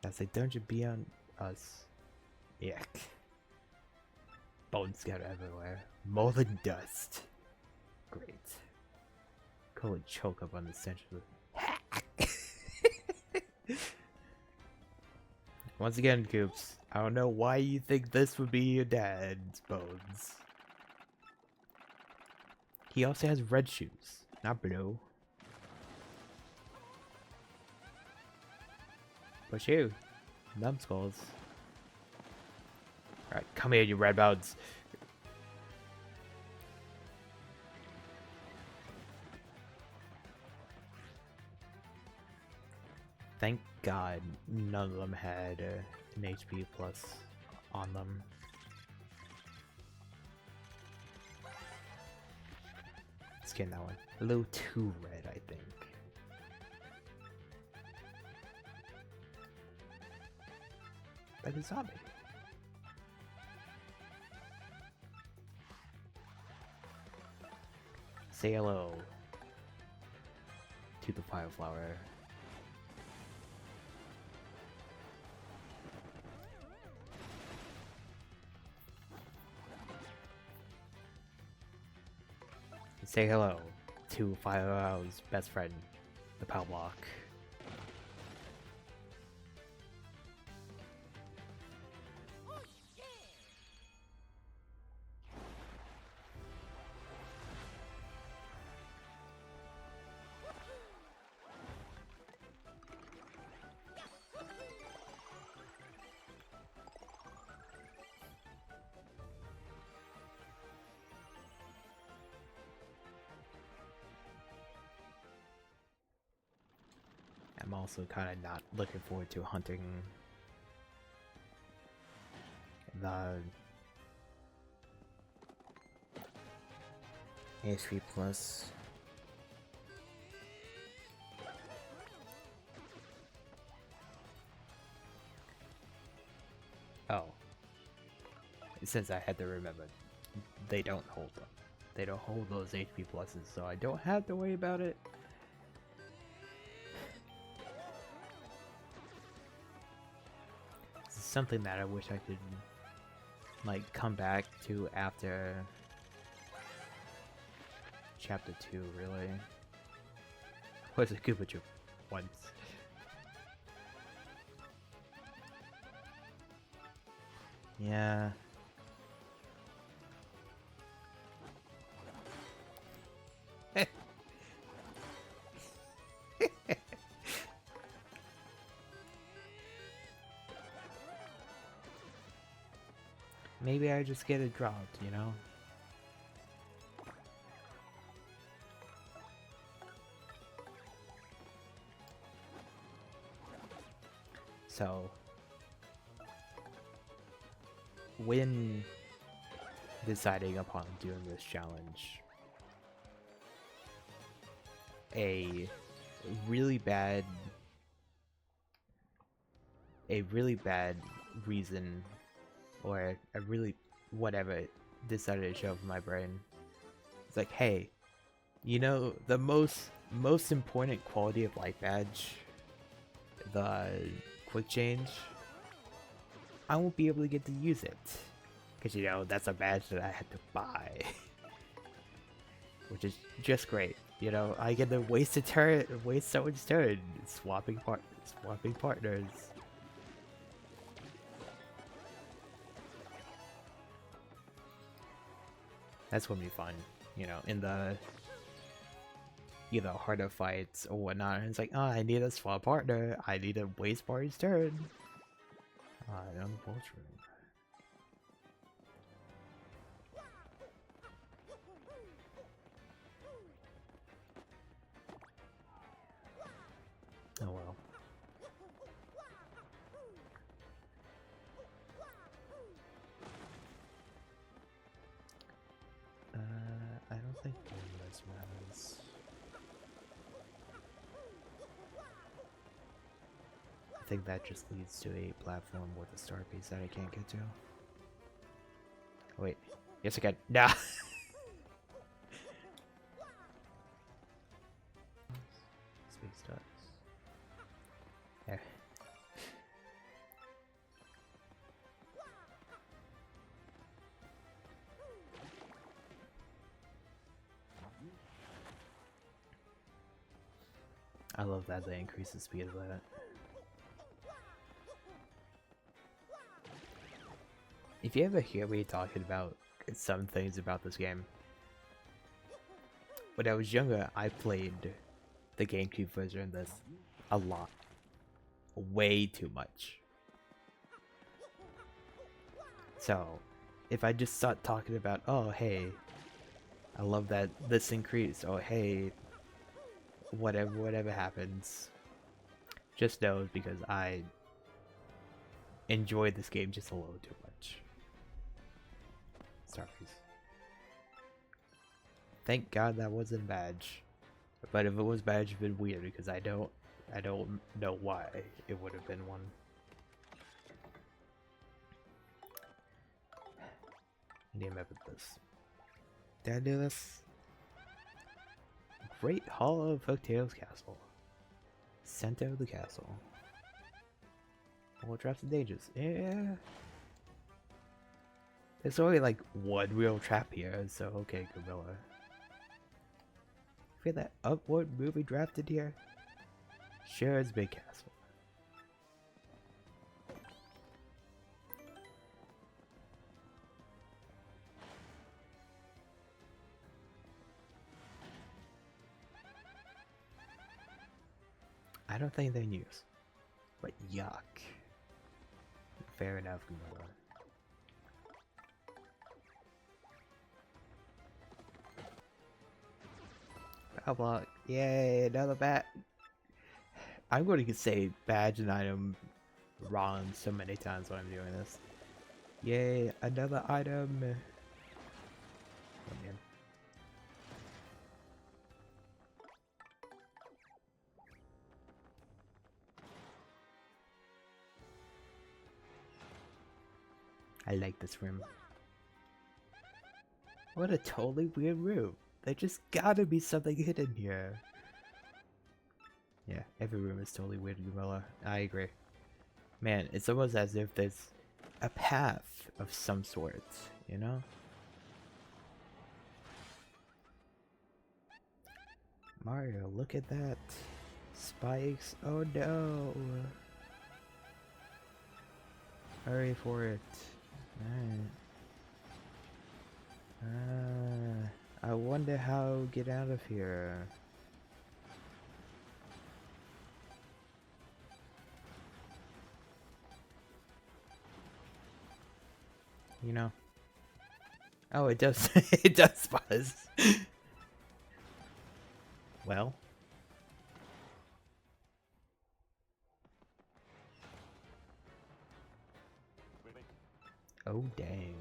That's a dungeon beyond us. Yuck. Bones scattered everywhere. More than dust. Great. Cold choke up on the central. Once again, Coops, I don't know why you think this would be your dad's bones. He also has red shoes, not blue. But you, numbskulls. Alright, come here, you red bones. Thank God none of them had an HP plus on them. Let's get that one. A little too red, I think. like a zombie. Say hello to the fire flower. Say hello to Fire's best friend, the Power Block. I'm also kind of not looking forward to hunting the HP plus. Oh. Since I had to remember, they don't hold them. They don't hold those HP pluses, so I don't have to worry about it. This is something that I wish I could, like, come back to after Chapter 2, really. Was it good with you once? Yeah. Maybe I just get it dropped, you know? So, when deciding upon doing this challenge, a really bad reason, or a really whatever, decided to show up in my brain. It's like, hey, you know, the most important quality of life badge, the quick change, I won't be able to get to use it, because, you know, that's a badge that I had to buy. Which is just great, you know. I get to waste someone's turn swapping partners. That's gonna be fun, you know, in the either harder fights or whatnot. It's like, oh, I need a swap partner. I need to waste party's turn. On the bolt room. Oh well. I don't think this matters. I think that just leads to a platform with a star piece that I can't get to. Wait. Yes, I can. Nah! Space stars. There. I love that they increase the speed of that. If you ever hear me talking about some things about this game, when I was younger, I played the GameCube version of this a lot. Way too much. So, if I just start talking about, oh hey, I love that this increased, oh hey, whatever happens, just know because I enjoy this game just a little too much. Starfies. Thank God that wasn't a badge. But if it was badge, it'd been weird because I don't know why it would have been one. I need to map with this. Did I do this? Great Hall of Hooktail's Castle. Center of the castle. All traps and dangers. Yeah. There's only like one real trap here, so okay, Gorilla. Feel that upward moving draft in here? Sure, it's big castle. I don't think they use, but yuck. Fair enough, Gorilla. Battle block. Yay, another bat. I'm going to say badge and item wrong so many times when I'm doing this. Yay, another item. Oh man. I like this room. What a totally weird room. There just gotta be something hidden here. Yeah, every room is totally weird, Gorilla. I agree. Man, it's almost as if there's a path of some sort, you know? Mario, look at that. Spikes. Oh no. Hurry for it. Alright. I wonder how to get out of here. You know. Oh, it does. It does buzz. Well. Oh, dang.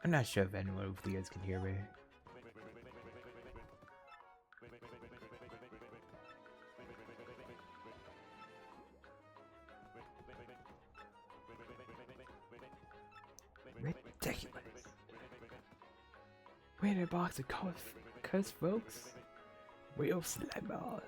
I'm not sure if anyone of you guys can hear me. Ridiculous. Wait a box of cuss folks. Real slammer.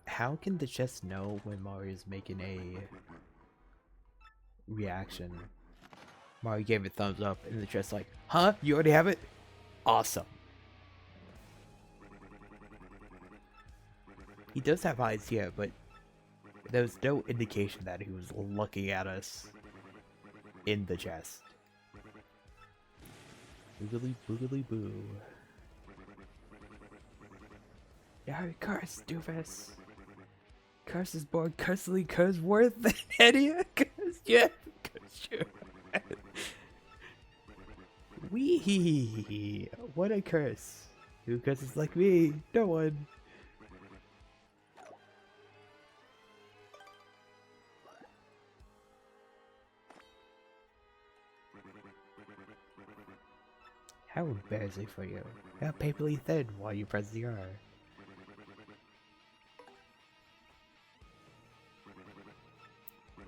How can the chest know when Mario's making a reaction? Mario gave it thumbs up and the chest like, huh? You already have it? Awesome. He does have eyes here, but there was no indication that he was looking at us in the chest. Boogly boogly boo. Yeah, curse, doofus. Curse is born cursely curse worth an idiot. Curse, yeah, curse you. Wee, what a curse. Who curses like me? No one. How embarrassing for you. How paperly thin while you press the R.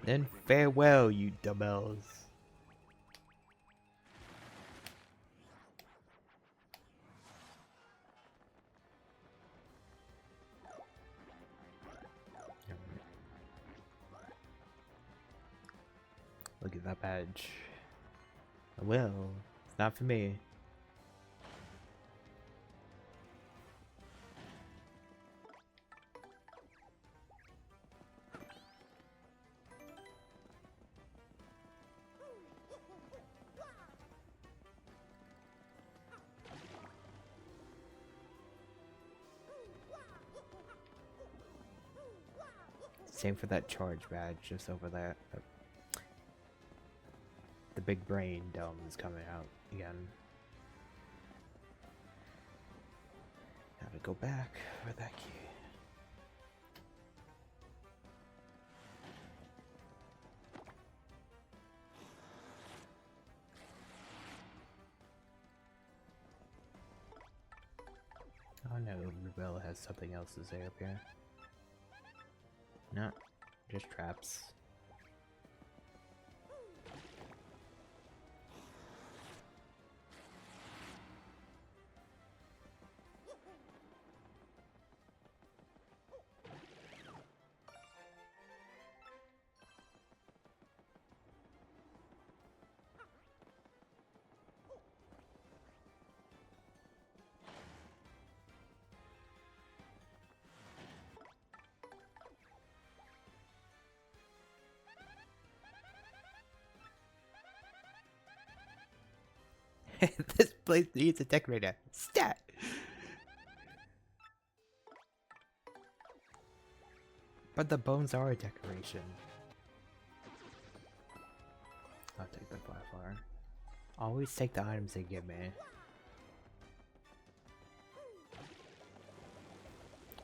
Then farewell, you dumbbells. Look at that badge. Well, it's not for me. Same for that charge badge just over there. The big brain dome is coming out again. How to go back for that key. Oh no, Rubella has something else to say up here. No, just traps. This place needs a decorator. Stat! But the bones are a decoration. I'll take the Fireflower. Always take the items they give me.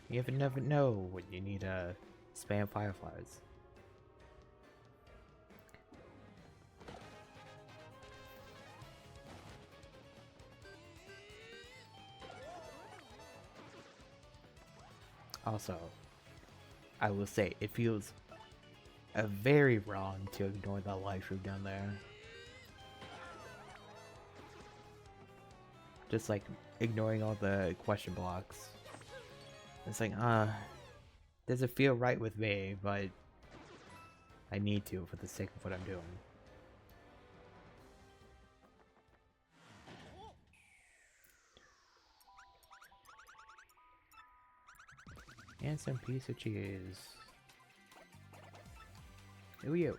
You never know when you need to spam Fireflies. Also, I will say, it feels very wrong to ignore that life room down there. Just like ignoring all the question blocks. It's like, doesn't feel right with me, but I need to for the sake of what I'm doing. And some piece of cheese. Who are you?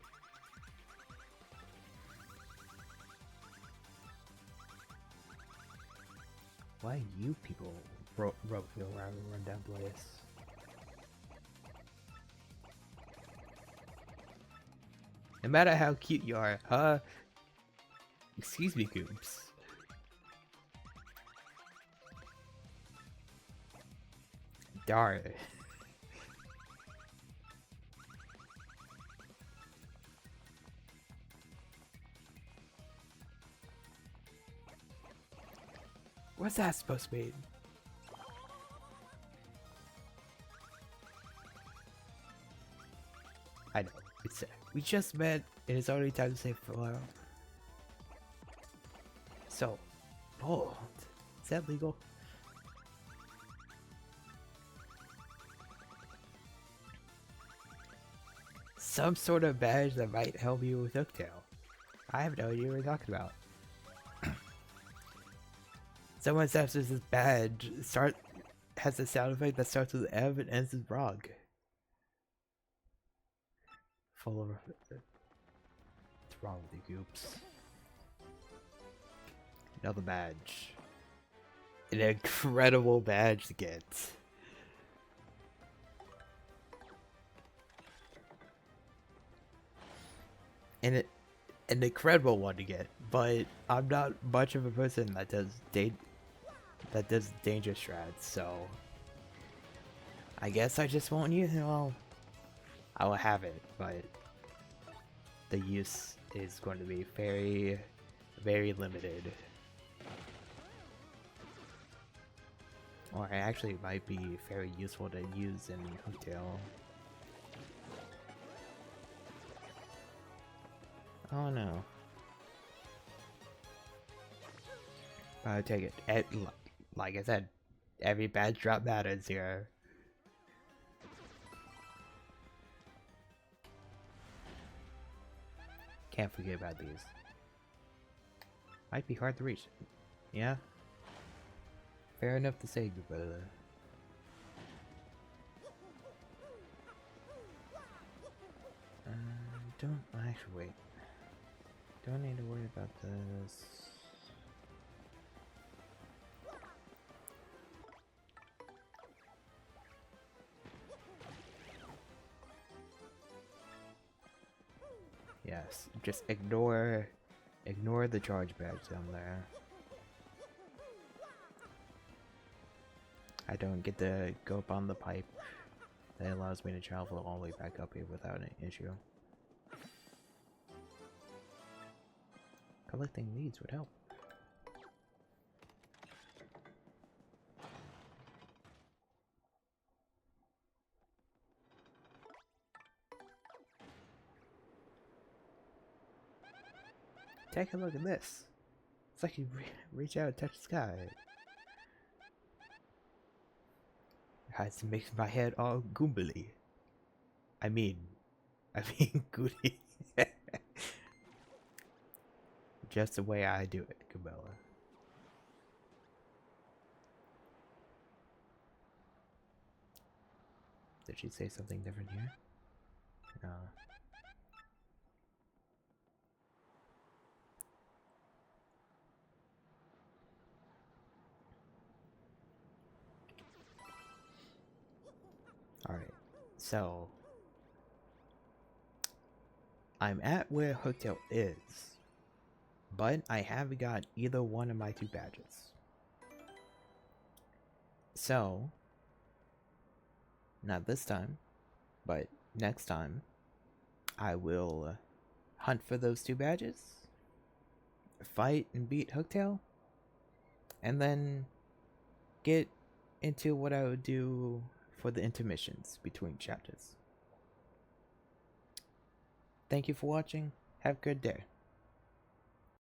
Why you people rope me around and run down place? No matter how cute you are, huh? Excuse me, Goops. Darn. What's that supposed to mean? I know. It's we just met, and it's already time to say farewell. So, bold. Is that legal? Some sort of badge that might help you with Hooktail. I have no idea what you're talking about. Someone says this badge has a sound effect that starts with M and ends with Rog. Full of what's wrong with you, Goops? Another badge. An incredible badge to get. And an incredible one to get, but I'm not much of a person that does danger strats, so I guess I just won't use it. Well, I will have it, but the use is going to be very, very limited. Or it actually might be very useful to use in Hooktail. Oh no. I'll take it. Like I said, every badge drop matters here. Can't forget about these. Might be hard to reach. Yeah? Fair enough to say, good brother. Don't actually wait. Don't need to worry about this. Yes, just ignore the charge badge down there. I don't get to go up on the pipe that allows me to travel all the way back up here without an issue. Collecting leads would help. Take a look at this. It's like you reach out and touch the sky. It makes my head all goombly. I mean goody. Just the way I do it, Cabela. Did she say something different here? No. Alright, so I'm at where Hooktail is, but I haven't got either one of my 2 badges. So, not this time, but next time, I will hunt for those 2 badges, fight and beat Hooktail, and then get into what I would do for the intermissions between chapters. Thank you for watching. Have a good day.